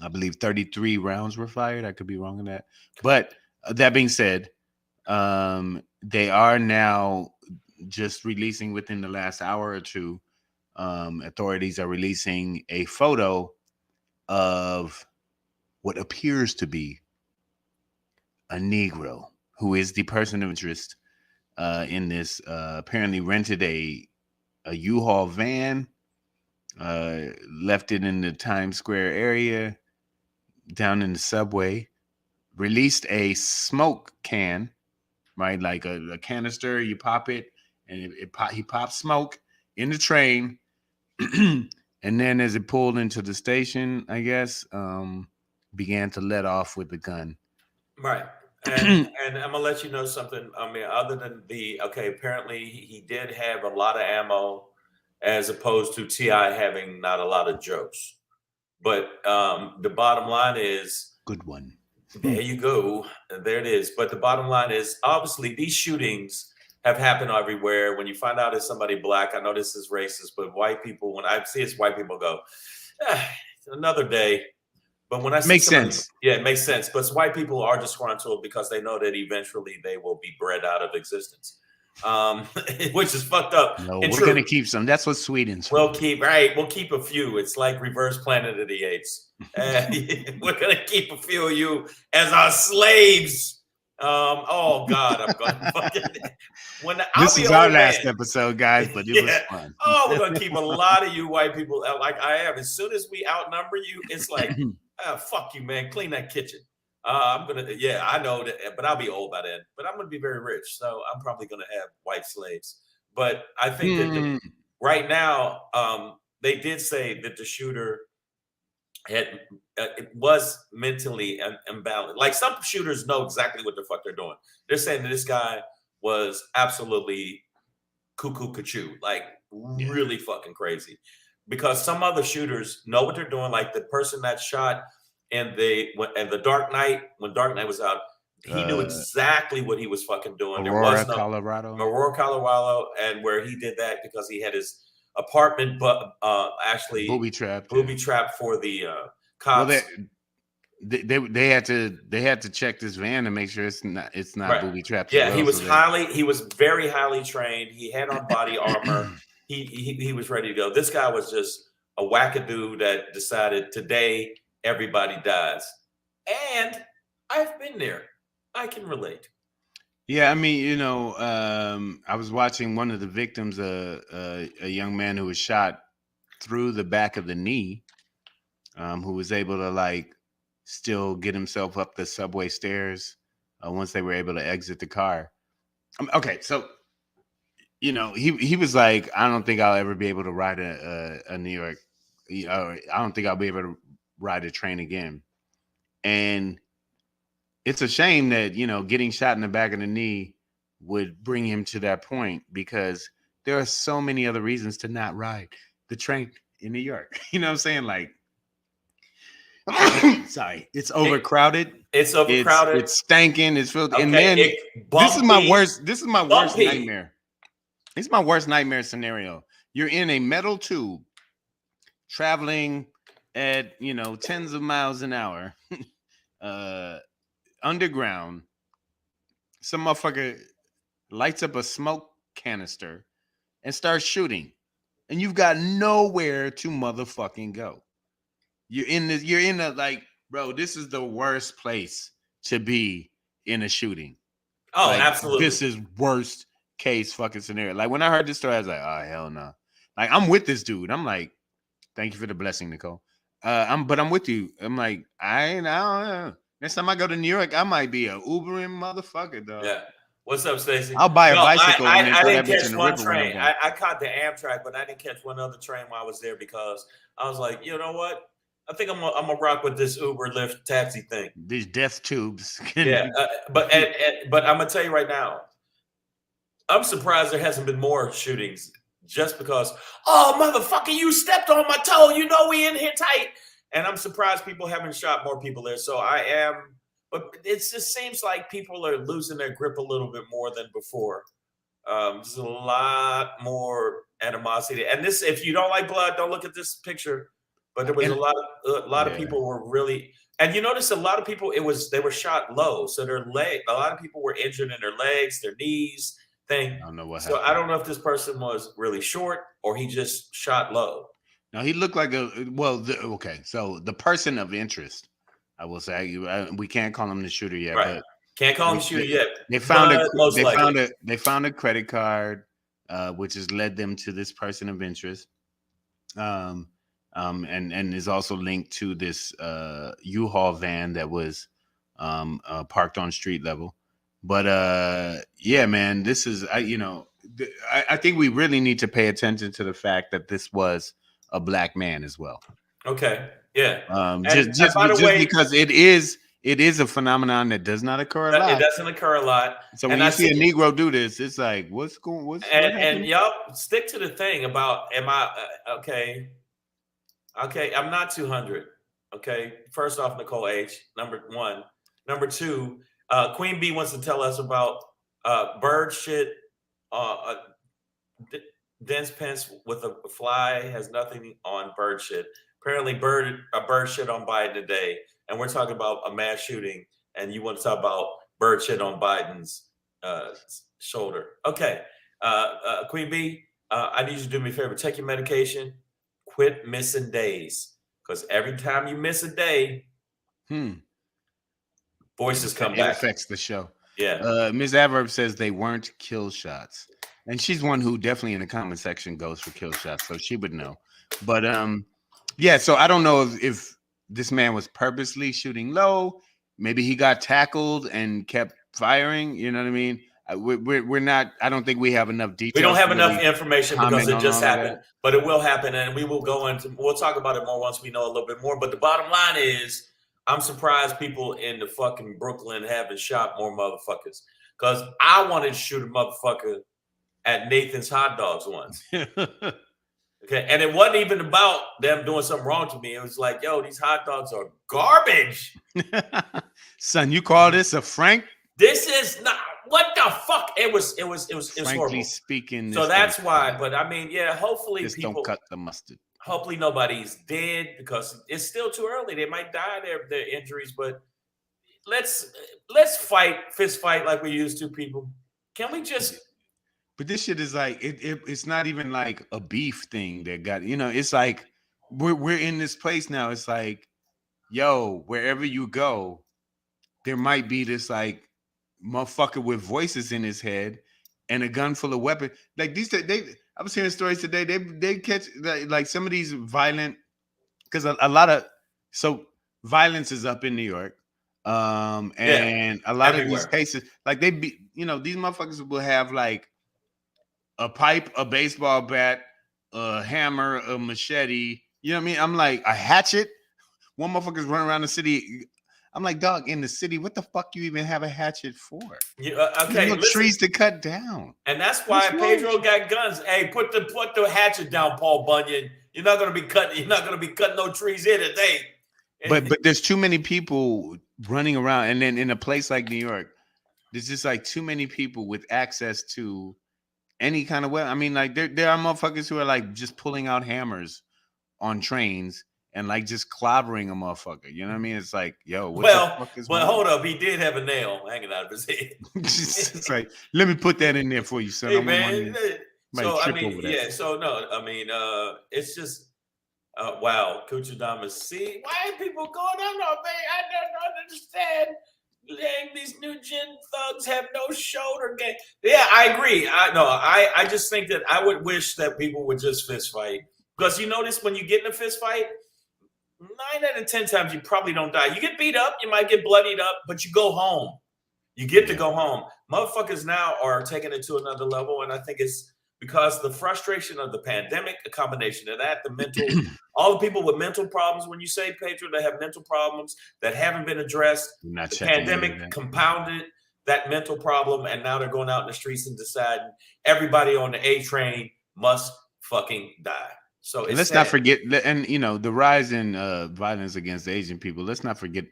I believe 33 rounds were fired. I could be wrong on that. But that being said, they are now just releasing within the last hour or two. Authorities are releasing a photo of what appears to be a Negro who is the person of interest in this. Apparently rented a U-Haul van, left it in the Times Square area, down in the subway, released a smoke can, right? Like a canister, you pop it, and he pops smoke in the train. And then as it pulled into the station, I guess, began to let off with the gun. Right. And I'm gonna let you know something. I mean, other than apparently he did have a lot of ammo as opposed to T.I. having not a lot of jokes. But the bottom line is, good one. There you go. There it is. But the bottom line is, obviously these shootings have happened everywhere. When you find out it's somebody black, I know this is racist, but white people, when I see it's white people go, another day. But when I see makes sense. Yeah, it makes sense. But white people are disgruntled because they know that eventually they will be bred out of existence, which is fucked up. No, we're going to keep some. That's what Sweden's for. We'll keep a few. It's like reverse Planet of the Apes. We're going to keep a few of you as our slaves. Oh God, I'm going to fucking. This is our last episode, guys, but it was fun. Oh, we're going to keep a lot of you white people like I am. As soon as we outnumber you, it's like, fuck you, man. Clean that kitchen. I know that, but I'll be old by then. But I'm going to be very rich, so I'm probably going to have white slaves. But I think that right now, they did say that the shooter it was mentally imbalanced. Like some shooters know exactly what the fuck they're doing. They're saying that this guy was absolutely cuckoo, like really fucking crazy, because some other shooters know what they're doing. Like the person that shot in the Dark Knight, when Dark Knight was out, he knew exactly what he was fucking doing. There was no Aurora, Colorado, and where he did that because he had his apartment, but actually booby trapped for the cops. Well, they had to check this van to make sure it's not booby trapped. Yeah, he was very highly trained. He had on body armor. He was ready to go. This guy was just a wackadoo that decided today everybody dies. And I've been there. I can relate. Yeah, I mean, I was watching one of the victims, a young man who was shot through the back of the knee, who was able to still get himself up the subway stairs once they were able to exit the car. Okay, so he was like, I don't think I'll ever be able to ride a New York. I don't think I'll be able to ride a train again. And it's a shame that, getting shot in the back of the knee would bring him to that point, because there are so many other reasons to not ride the train in New York. You know what I'm saying? Like, sorry, it's overcrowded. It's overcrowded. It's stanking. It's filthy. Okay, and man, this is my worst nightmare. This is my worst nightmare scenario. You're in a metal tube traveling at, tens of miles an hour, underground. Some motherfucker lights up a smoke canister and starts shooting, and you've got nowhere to motherfucking go. Bro, this is the worst place to be in a shooting. Oh, absolutely. This is worst case fucking scenario. Like, when I heard this story, I was like, oh, hell no. Like, I'm with this dude. I'm like, thank you for the blessing, Nicole. I'm with you. I'm like, I don't know. Next time I go to New York, I might be a Ubering motherfucker, though. Yeah. What's up, Stacey? I'll buy a bicycle. I didn't catch one train. I caught the Amtrak, but I didn't catch one other train while I was there, because I was like, you know what? I think I'm gonna rock with this Uber Lyft taxi thing. These death tubes. Yeah, but I'm gonna tell you right now, I'm surprised there hasn't been more shootings, just because, oh, motherfucker, you stepped on my toe. We in here tight. And I'm surprised people haven't shot more people there. So I am, but it just seems like people are losing their grip a little bit more than before. There's a lot more animosity. And this, if you don't like blood, don't look at this picture. But there was a lot of people were really, and you notice a lot of people, they were shot low. So a lot of people were injured in their legs, their knees, thing. I don't know what happened. So I don't know if this person was really short or he just shot low. No, he looked like okay. So the person of interest, I will say, we can't call him the shooter yet, right. But can't call him the shooter yet. They found a credit card, which has led them to this person of interest. And is also linked to this U-Haul van that was parked on street level. But yeah, man, this is I think we really need to pay attention to the fact that this was a black man as well. Okay, yeah. Just because it is a phenomenon that does not occur a lot. It doesn't occur a lot. So when you see a Negro do this, it's like, what's y'all stick to the thing about, am I okay? Okay, I'm not 200. Okay, first off, Nicole H. Number one. Number two, Queen B wants to tell us about bird shit. Dense Pence with a fly has nothing on bird shit. Apparently, bird shit on Biden today, and we're talking about a mass shooting, and you want to talk about bird shit on Biden's shoulder. Okay, Queen B, I need you to do me a favor. Take your medication. Quit missing days, because every time you miss a day, voices come back. It affects the show. Yeah. Ms. Adverb says they weren't kill shots, and she's one who definitely in the comment section goes for kill shots, so she would know. But yeah. So I don't know if this man was purposely shooting low. Maybe he got tackled and kept firing. You know what I mean? We're not. I don't think we have enough details. We don't have enough information because it just happened, but it will happen, and we will go into. We'll talk about it more once we know a little bit more. But the bottom line is, I'm surprised people in the fucking Brooklyn haven't shot more motherfuckers, because I wanted to shoot a motherfucker at Nathan's Hot Dogs once. Okay, and it wasn't even about them doing something wrong to me. It was like, yo, these hot dogs are garbage. Son, you call this a Frank? This is not what the fuck. It was Frankly horrible. speaking, So that's why. But I mean, yeah, hopefully just people don't cut the mustard. Hopefully nobody's dead because it's still too early. They might die their injuries, but let's fist fight like we used to, people. Can we just? But this shit is like it's not even like a beef thing that got, it's like we're in this place now. It's like, yo, wherever you go, there might be this like motherfucker with voices in his head and a gun full of weapons. Like I was hearing stories today. They catch like some of these violent, because a lot of violence is up in New York. And a lot of these cases, like these motherfuckers will have like a pipe, a baseball bat, a hammer, a machete. You know what I mean? I'm like, a hatchet. One motherfucker's running around the city. I'm like, dog, in the city, what the fuck you even have a hatchet for? Okay, no trees to cut down. And that's why Pedro got guns. Hey, put the hatchet down, Paul Bunyan. You're not gonna be cutting no trees here today. But there's too many people running around, and then in a place like New York, there's just like too many people with access to any kind of weapon. I mean, like there are motherfuckers who are like just pulling out hammers on trains and like just clobbering a motherfucker. You know what I mean? It's like, yo, what the fuck is hold up, he did have a nail hanging out of his head. It's like, let me put that in there for you, son. Hey, man. So I mean, yeah. So no, I mean, it's just wow, Kuchidama. See, why are people going on? No, man, I don't understand. These new gen thugs have no shoulder game. Yeah, I agree. I just think that I would wish that people would just fist fight, because you notice when you get in a fist fight, 9 out of 10 times you probably don't die. You get beat up, you might get bloodied up, but you go home. You get to go home. Motherfuckers now are taking it to another level, and I think it's because the frustration of the pandemic, a combination of that, the mental, all the people with mental problems. When you say, Pedro, they have mental problems that haven't been addressed. The pandemic compounded that mental problem, and now they're going out in the streets and deciding everybody on the A train must fucking die. So let's not forget, and the rise in violence against Asian people. Let's not forget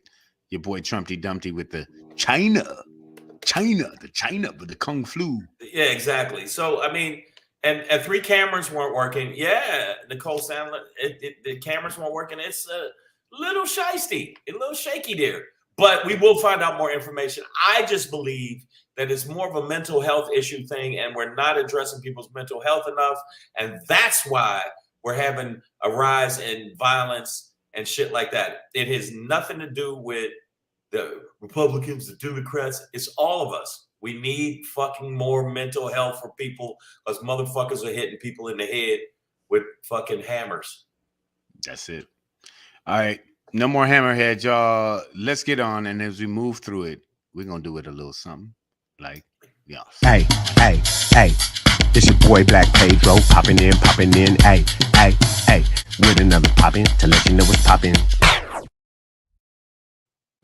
your boy Trumpy Dumpty with the China, but the Kung Flu. Yeah, exactly. So I mean, and 3 cameras weren't working. Yeah, Nicole Sandler, the cameras weren't working. It's a little shisty, a little shaky there. But we will find out more information. I just believe that it's more of a mental health issue thing, and we're not addressing people's mental health enough, and that's why we're having a rise in violence and shit like that. It has nothing to do with the Republicans, the Democrats. It's all of us. We need fucking more mental health for people, because motherfuckers are hitting people in the head with fucking hammers. That's it. All right. No more hammerhead, y'all. Let's get on. And as we move through it, we're going to do it a little something like, yeah. Hey. It's your boy Black Pedro, popping in, hey, with another poppin' to let you know what's poppin'.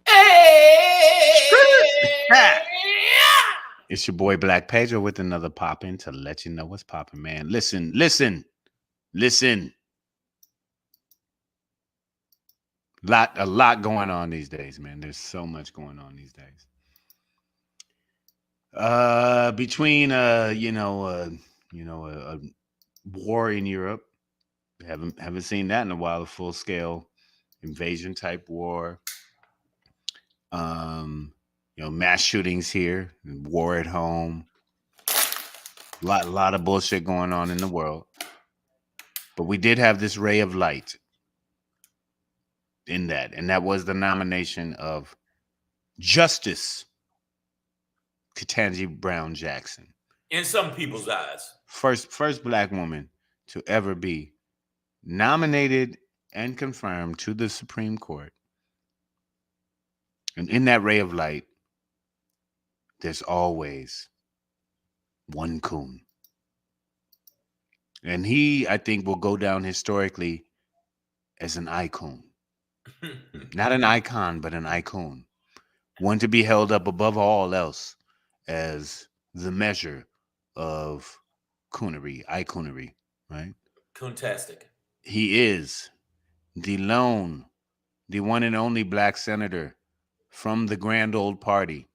Hey! It's your boy Black Pedro with another poppin' to let you know what's poppin', man. Listen. A lot going on these days, man. There's so much going on these days. Between a war in Europe, haven't seen that in a while, a full scale invasion type war. Mass shootings here, war at home. Lot of bullshit going on in the world. But we did have this ray of light in that, and that was the nomination of Justice Ketanji Brown Jackson. In some people's eyes. First black woman to ever be nominated and confirmed to the Supreme Court. And in that ray of light, there's always one COON. And he, I think, will go down historically as an icon. Not an icon, but an icon. One to be held up above all else as the measure of coonery, icoonery, right? Coontastic. He is the one and only black senator from the grand old party.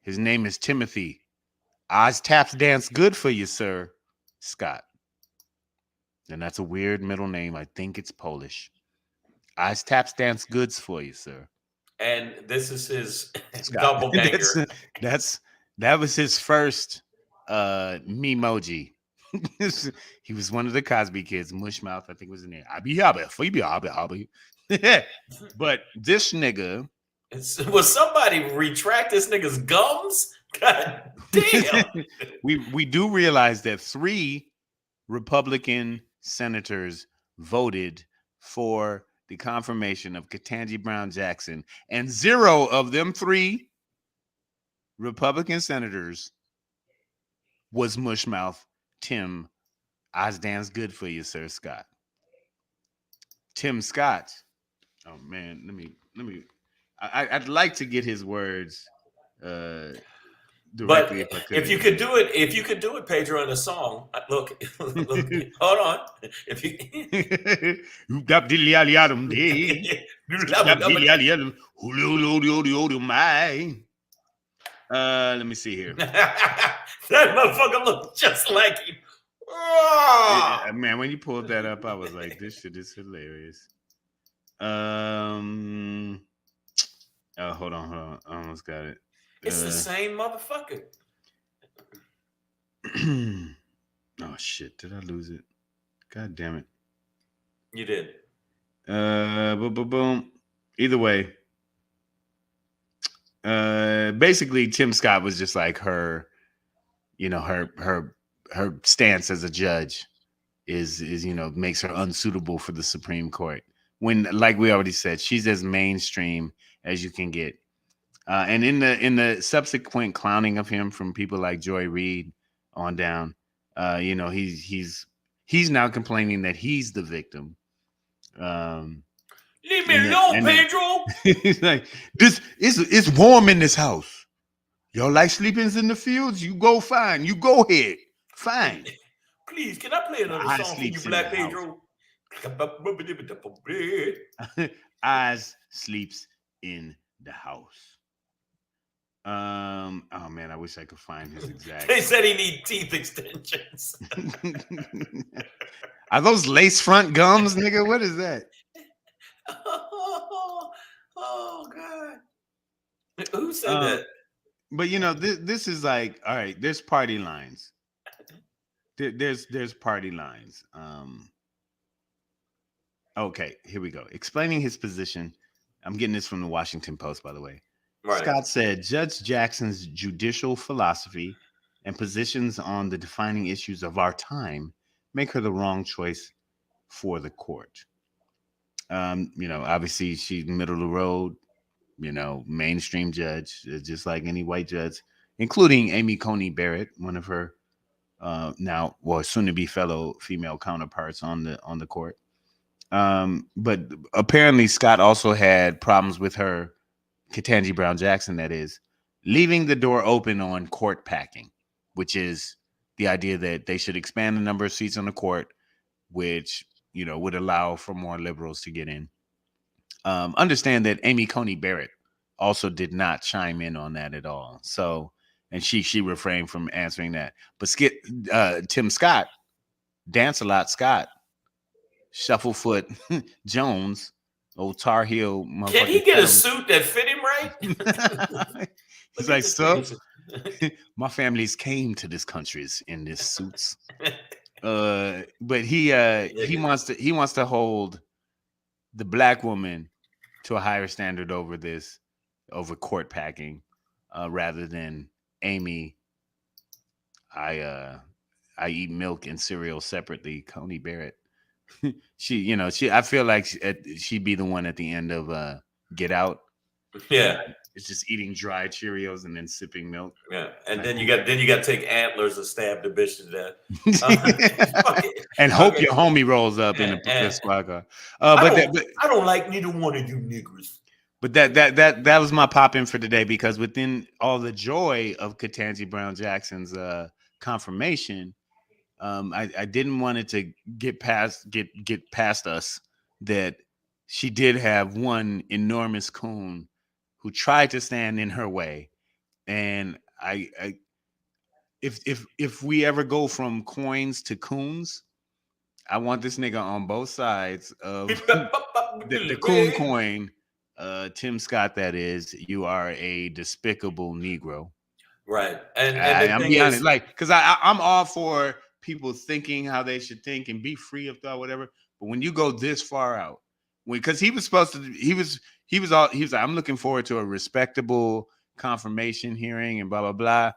His name is Timothy. Oz taps dance good for you, sir. Scott. And that's a weird middle name. I think it's Polish. Oz taps dance goods for you, sir. And this is his double banger. That was his first memoji. He was one of the Cosby kids. Mushmouth, I think, was in there. But this nigga. Will somebody retract this nigga's gums? God damn. we do realize that 3 Republican senators voted for the confirmation of Ketanji Brown Jackson, and 0 of them 3 Republican senators was Mushmouth Tim. Ozdan's good for you, sir, Scott. Tim Scott. Oh man, let me. I'd like to get his words directly. But if you could do it, Pedro, in a song. Look, hold on. If you let me see here. That motherfucker looked just like him. Oh! Yeah, man, when you pulled that up, I was like, this shit is hilarious. Oh, hold on. I almost got it. It's the same motherfucker. Oh shit! Did I lose it? God damn it! You did. Boom. Either way, basically, Tim Scott was just like her. You know, her stance as a judge is makes her unsuitable for the Supreme Court. When, like we already said, she's as mainstream as you can get. And in the subsequent clowning of him from people like Joy Reid on down, he's now complaining that he's the victim. Leave me alone, Pedro. He's like, it's warm in this house. Y'all like sleeping in the fields? You go fine. You go ahead. Fine. Please, can I play another song for you, Black Pedro? Oz sleeps in the house. Oh man, I wish I could find his exact. They said he need teeth extensions. Are those lace front gums, nigga? What is that? Oh God. Who said that? But this is like, all right, there's party lines. There's party lines. Okay, here we go. Explaining his position. I'm getting this from the Washington Post, by the way. Right. Scott said, Judge Jackson's judicial philosophy and positions on the defining issues of our time make her the wrong choice for the court. Obviously she's middle of the road, mainstream judge, just like any white judge, including Amy Coney Barrett, one of her soon to be fellow female counterparts on the court. But apparently Scott also had problems with her, Ketanji Brown Jackson, that is, leaving the door open on court packing, which is the idea that they should expand the number of seats on the court, which, would allow for more liberals to get in. Understand that Amy Coney Barrett also did not chime in on that at all. So, and she refrained from answering that. But Tim Scott, Dance-A-Lot Scott, Shufflefoot Jones, old Tar Heel. Can he get a suit that fit him right? He's like, so my families came to this country in this suits. But he wants to hold the black woman to a higher standard over court packing, rather than Amy. I eat milk and cereal separately. Coney Barrett. I feel like she'd be the one at the end of Get Out. Yeah. It's just eating dry Cheerios and then sipping milk. Yeah, and then you got to take antlers and stab the bitch to death. And hope your homie rolls up in a squad car. I don't like neither one of you niggers. But that was my pop in for today, because within all the joy of Ketanji Brown Jackson's confirmation, I didn't want it to get past us that she did have one enormous coon who tried to stand in her way. And if we ever go from coins to coons, I want this nigga on both sides of the coon coin. Tim Scott, that is, you are a despicable Negro. Right. And I'm be honest, like, because I'm all for people thinking how they should think and be free of thought, whatever. But when you go this far out, because he was supposed to, he was like, I'm looking forward to a respectable confirmation hearing and blah blah blah.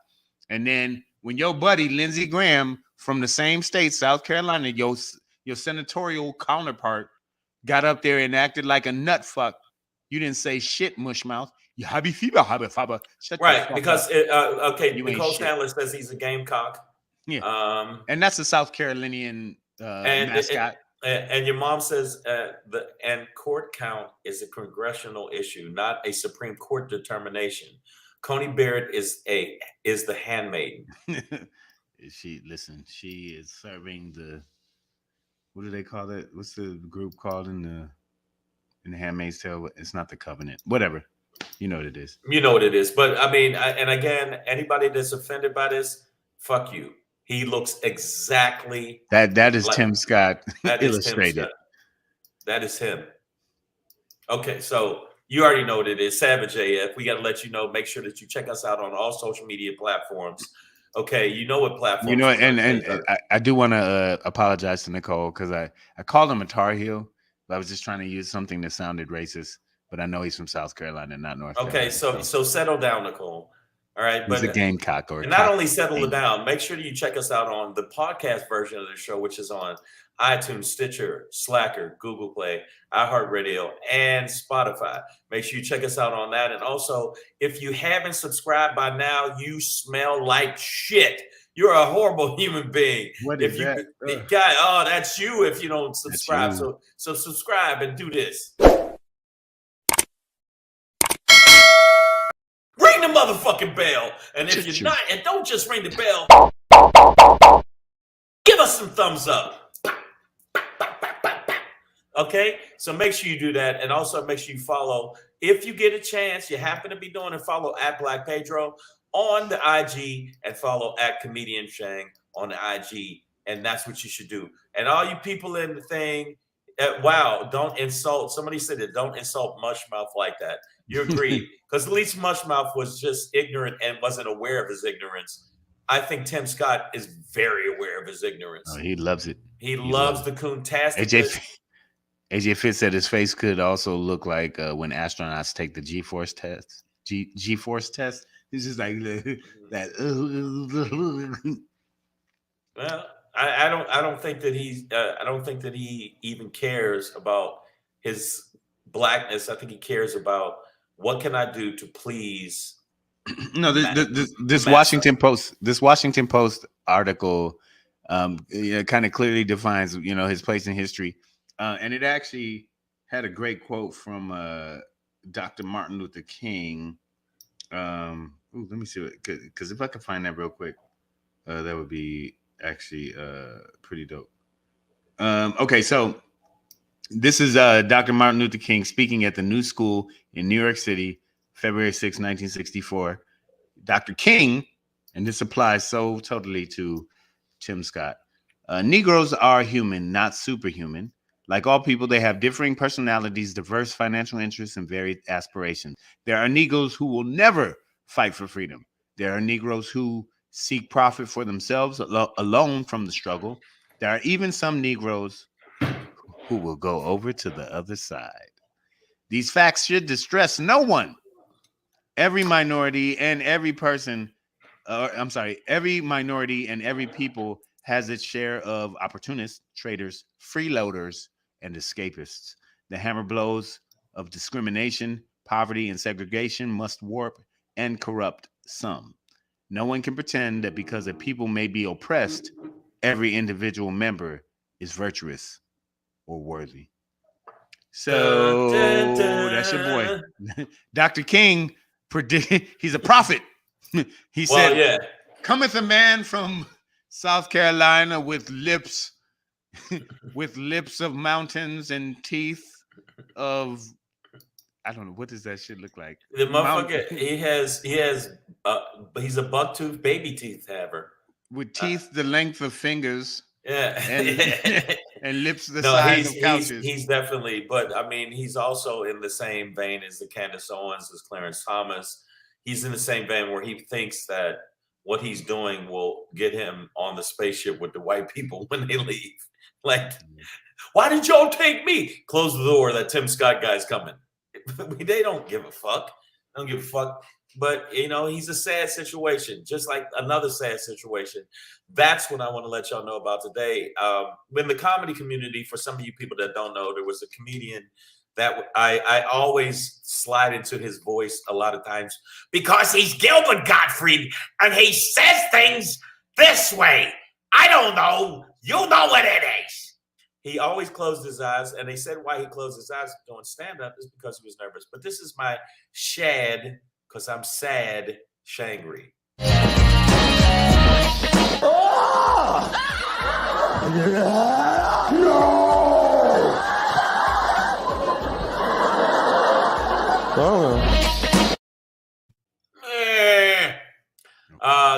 And then when your buddy Lindsey Graham from the same state, South Carolina, your senatorial counterpart, got up there and acted like a nut fuck, you didn't say shit, mushmouth. You habby fever, shut right, because Nicole shit. Sandler says he's a gamecock. Yeah, and that's a South Carolinian mascot. And your mom says the court count is a congressional issue, not a Supreme Court determination. Coney Barrett is the handmaiden. She is serving the, what do they call that? What's the group called in the Handmaid's Tale? It's not the Covenant. Whatever. You know what it is. You know what it is. But I mean, and again, anybody that's offended by this, fuck you. He looks exactly that is like Tim Scott that illustrated. Tim Scott. That is him. Okay, so you already know what it is. Savage AF. We got to let you know. Make sure that you check us out on all social media platforms. Okay, you know what platform. You know, and I do want to apologize to Nicole because I called him a Tar Heel, but I was just trying to use something that sounded racist. But I know he's from South Carolina, not North Carolina. Okay, so settle down, Nicole. All right, he's a gamecock or and not only settle it down. Make sure that you check us out on the podcast version of the show, which is on iTunes, Stitcher, Slacker, Google Play, iHeartRadio, and Spotify. Make sure you check us out on that. And also, if you haven't subscribed by now, you smell like shit. You're a horrible human being. What is that? That's you if you don't subscribe. So subscribe and do this. Ring the motherfucking bell. And if you're not, and don't just ring the bell, give us some thumbs up. Okay, so make sure you do that, and also make sure you follow. If you get a chance, you happen to be doing it, follow at Black Pedro on the IG and follow at Comedian Shang on the IG, and that's what you should do. And all you people in the thing, wow, don't insult. Somebody said it. Don't insult Mushmouth like that. You agree? Because at least Mushmouth was just ignorant and wasn't aware of his ignorance. I think Tim Scott is very aware of his ignorance. Oh, he loves it. He loves the coontastic. AJ Fitz said his face could also look like when astronauts take the G-force test. G-force test. He's just like that. Well, I don't think that he even cares about his blackness. I think he cares about what can I do to please. No, this Washington Post article kind of clearly defines his place in history, and it actually had a great quote from Dr. Martin Luther King. Let me see, because if I could find that real quick, that would be actually pretty dope. Okay, so this is Dr. Martin Luther King speaking at the New School in New York City, February 6, 1964. Dr. King, and this applies so totally to Tim Scott. Negroes are human, not superhuman. Like all people, they have differing personalities, diverse financial interests, and varied aspirations. There are Negroes who will never fight for freedom. There are Negroes who seek profit for themselves alone from the struggle. There are even some Negroes who will go over to the other side. These facts should distress no one. Every minority and every minority and every people has its share of opportunists, traitors, freeloaders, and escapists. The hammer blows of discrimination, poverty, and segregation must warp and corrupt some. No one can pretend that because a people may be oppressed, every individual member is virtuous or worthy. So that's your boy. Dr. King predicted, he's a prophet. He said, cometh a man from South Carolina with lips, with lips of mountains and teeth of, I don't know, what does that shit look like? The motherfucker, he's a buck-tooth baby teeth haver. With teeth the length of fingers. Yeah. And lips the No, size of couches. he's definitely, but I mean, he's also in the same vein as the Candace Owens, as Clarence Thomas. He's in the same vein where he thinks that what he's doing will get him on the spaceship with the white people when they leave. Like, why did y'all take me? Close the door, that Tim Scott guy's coming. They don't give a fuck. They don't give a fuck. But, you know, he's a sad situation, just like another sad situation. That's what I want to let y'all know about today. In the comedy community, for some of you people that don't know, there was a comedian that I always slide into his voice a lot of times because he's Gilbert Gottfried and he says things this way. I don't know. You know what it is. He always closed his eyes, and they said why he closed his eyes doing stand-up is because he was nervous. But this is my shad, because I'm sad, Shangry.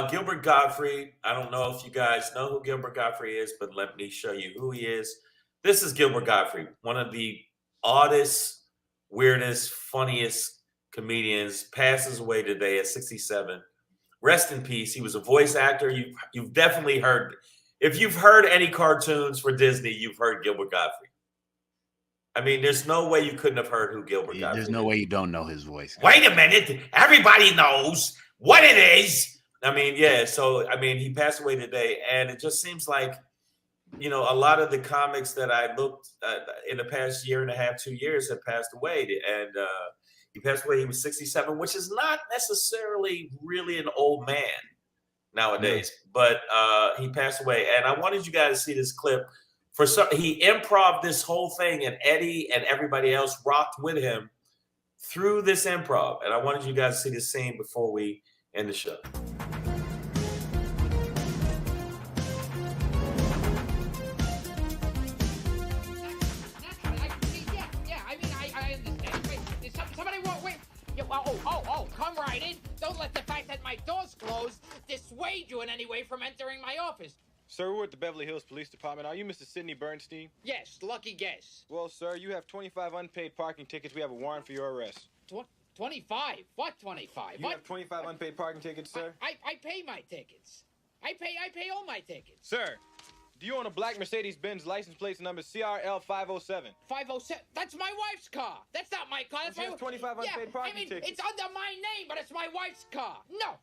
Gilbert Gottfried. I don't know if you guys know who Gilbert Gottfried is, but let me show you who he is. This is Gilbert Gottfried, one of the oddest, weirdest, funniest comedians. Passes away today at 67. Rest in peace. He was a voice actor. You've definitely heard, if you've heard any cartoons for Disney, you've heard Gilbert Gottfried. I mean, there's no way you couldn't have heard who Gilbert Gottfried is. There's no way you don't know his voice. Wait a minute. Everybody knows what it is. I mean, yeah. So, I mean, he passed away today. And it just seems like, you know, a lot of the comics that I looked at in the past year and a half, 2 years have passed away. And he passed away. He was 67, which is not necessarily really an old man nowadays. But he passed away. And I wanted you guys to see this clip. He improv this whole thing, and Eddie and everybody else rocked with him through this improv. And I wanted you guys to see this scene before we end the show. Come right in. Don't let the fact that my door's closed dissuade you in any way from entering my office. Sir, we're at the Beverly Hills Police Department. Are you Mr. Sidney Bernstein? Yes, lucky guess. Well, sir, you have 25 unpaid parking tickets. We have a warrant for your arrest. 25? What 25? You have 25 unpaid parking tickets, sir? I pay my tickets. I pay all my tickets. Sir, do you own a black Mercedes-Benz license plate number CRL 507? 507? That's my wife's car. That's not my car. That's my 25 unpaid parking tickets. It's under my name, but it's my wife's car. No,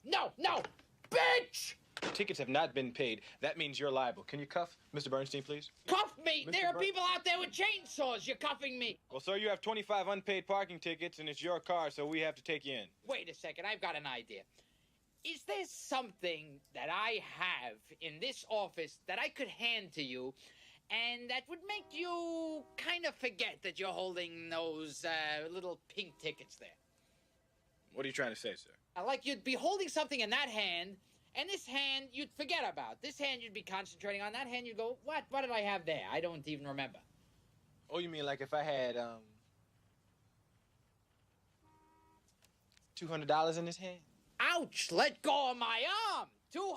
bitch! Tickets have not been paid. That means you're liable. Can you cuff Mr. Bernstein, please? Cuff me? There are people out there with chainsaws. You're cuffing me. Well, sir, you have 25 unpaid parking tickets, and it's your car, so we have to take you in. Wait a second. I've got an idea. Is there something that I have in this office that I could hand to you and that would make you kind of forget that you're holding those little pink tickets there? What are you trying to say, sir? Like you'd be holding something in that hand, and this hand you'd forget about. This hand you'd be concentrating on. That hand you'd go, what did I have there? I don't even remember. Oh, you mean like if I had $200 in this hand? Ouch! Let go of my arm! $200!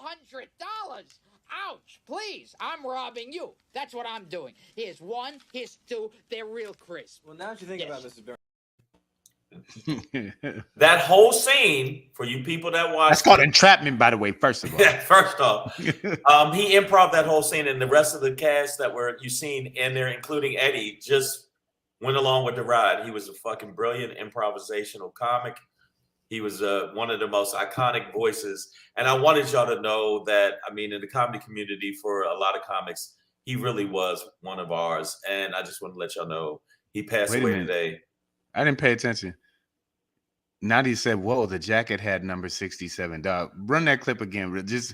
Ouch! Please, I'm robbing you. That's what I'm doing. Here's one, here's two. They're real crisp. Well, now that you think about it, Mr. Bernstein. That whole scene, for you people that watch, that's called entrapment, by the way. First of all, first off, he improv that whole scene, and the rest of the cast that you seen in there, including Eddie, just went along with the ride. He was a fucking brilliant improvisational comic. He was one of the most iconic voices, and I wanted y'all to know that. I mean, in the comedy community, for a lot of comics, he really was one of ours, and I just want to let y'all know he passed away today. I didn't pay attention. Nadia said, whoa, the jacket had number 67. Dog, run that clip again. Just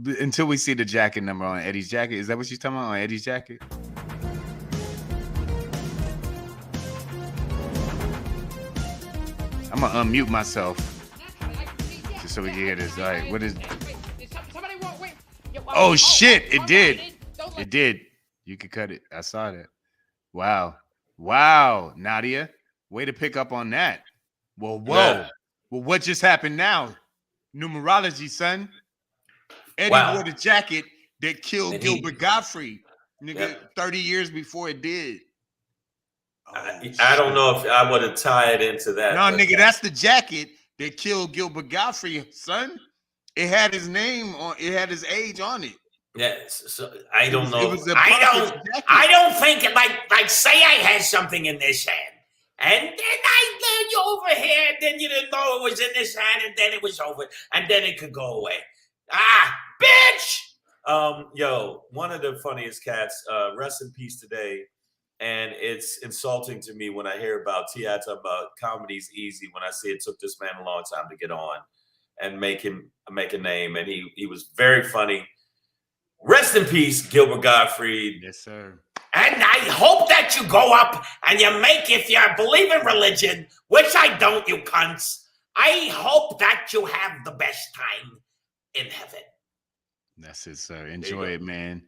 until we see the jacket number on Eddie's jacket. Is that what she's talking about on Eddie's jacket? I'm going to unmute myself just so we can hear this. All right, what is... Somebody wait. Oh shit! It did. Don't It did. You could cut it. I saw that. Wow. Wow, Nadia. Way to pick up on that. Well, whoa. Yeah. Well, what just happened now? Numerology, son. Eddie Wow. wore the jacket that killed And Gilbert Godfrey, nigga, Yep. 30 years before it did. I don't know if I would have tied into that. No, nigga, that's the jacket that killed Gilbert Godfrey, son. It had his name on. It had his age on it. Yes, so I don't know. It was a I don't think like say I had something in this hand, and then I led you over here, and then you didn't know it was in this hand, and then it was over, and then it could go away. Ah, bitch! Yo, one of the funniest cats. Rest in peace today. And it's insulting to me when I hear about T.I. talking about comedy's easy. When I see it took this man a long time to get on and make a name, and he was very funny. Rest in peace, Gilbert Gottfried. Yes, sir. And I hope that you go up and you make, if you believe in religion, which I don't, you cunts, I hope that you have the best time in heaven. That's it, sir. Enjoy it, man.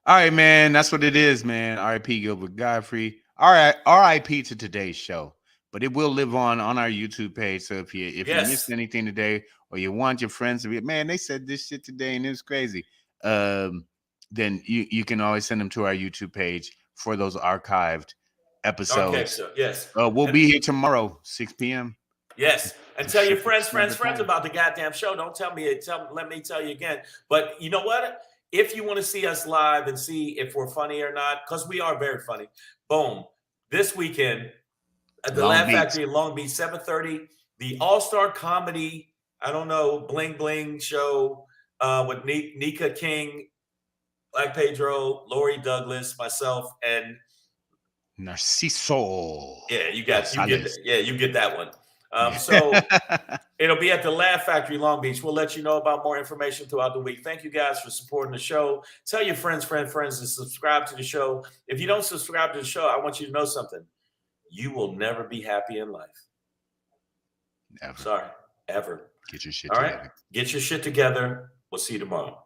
All right, man. That's what it is, man. R.I.P. Gilbert Godfrey. All right, R.I.P. to today's show. But it will live on our YouTube page. So if you missed anything today, or you want your friends to be, man, they said this shit today and it was crazy. Then you can always send them to our YouTube page for those archived episodes. Okay, so yes. We'll be here tomorrow, 6 p.m. Yes. And tell your friends about the goddamn show. Don't tell me, let me tell you again. But you know what? If you want to see us live and see if we're funny or not, because we are very funny, boom. This weekend at the Laugh Factory in Long Beach, 7:30, the All-Star Comedy, I don't know, Bling Bling show with Nika King, Black Pedro, Lori Douglas, myself, and Narciso. Yeah, you get that one. So it'll be at the Laugh Factory Long Beach. We'll let you know about more information throughout the week. Thank you guys for supporting the show. Tell your friends to subscribe to the show. If you don't subscribe to the show, I want you to know something. You will never be happy in life. Ever. Sorry, ever. Get your shit All together. right? Get your shit together. We'll see you tomorrow.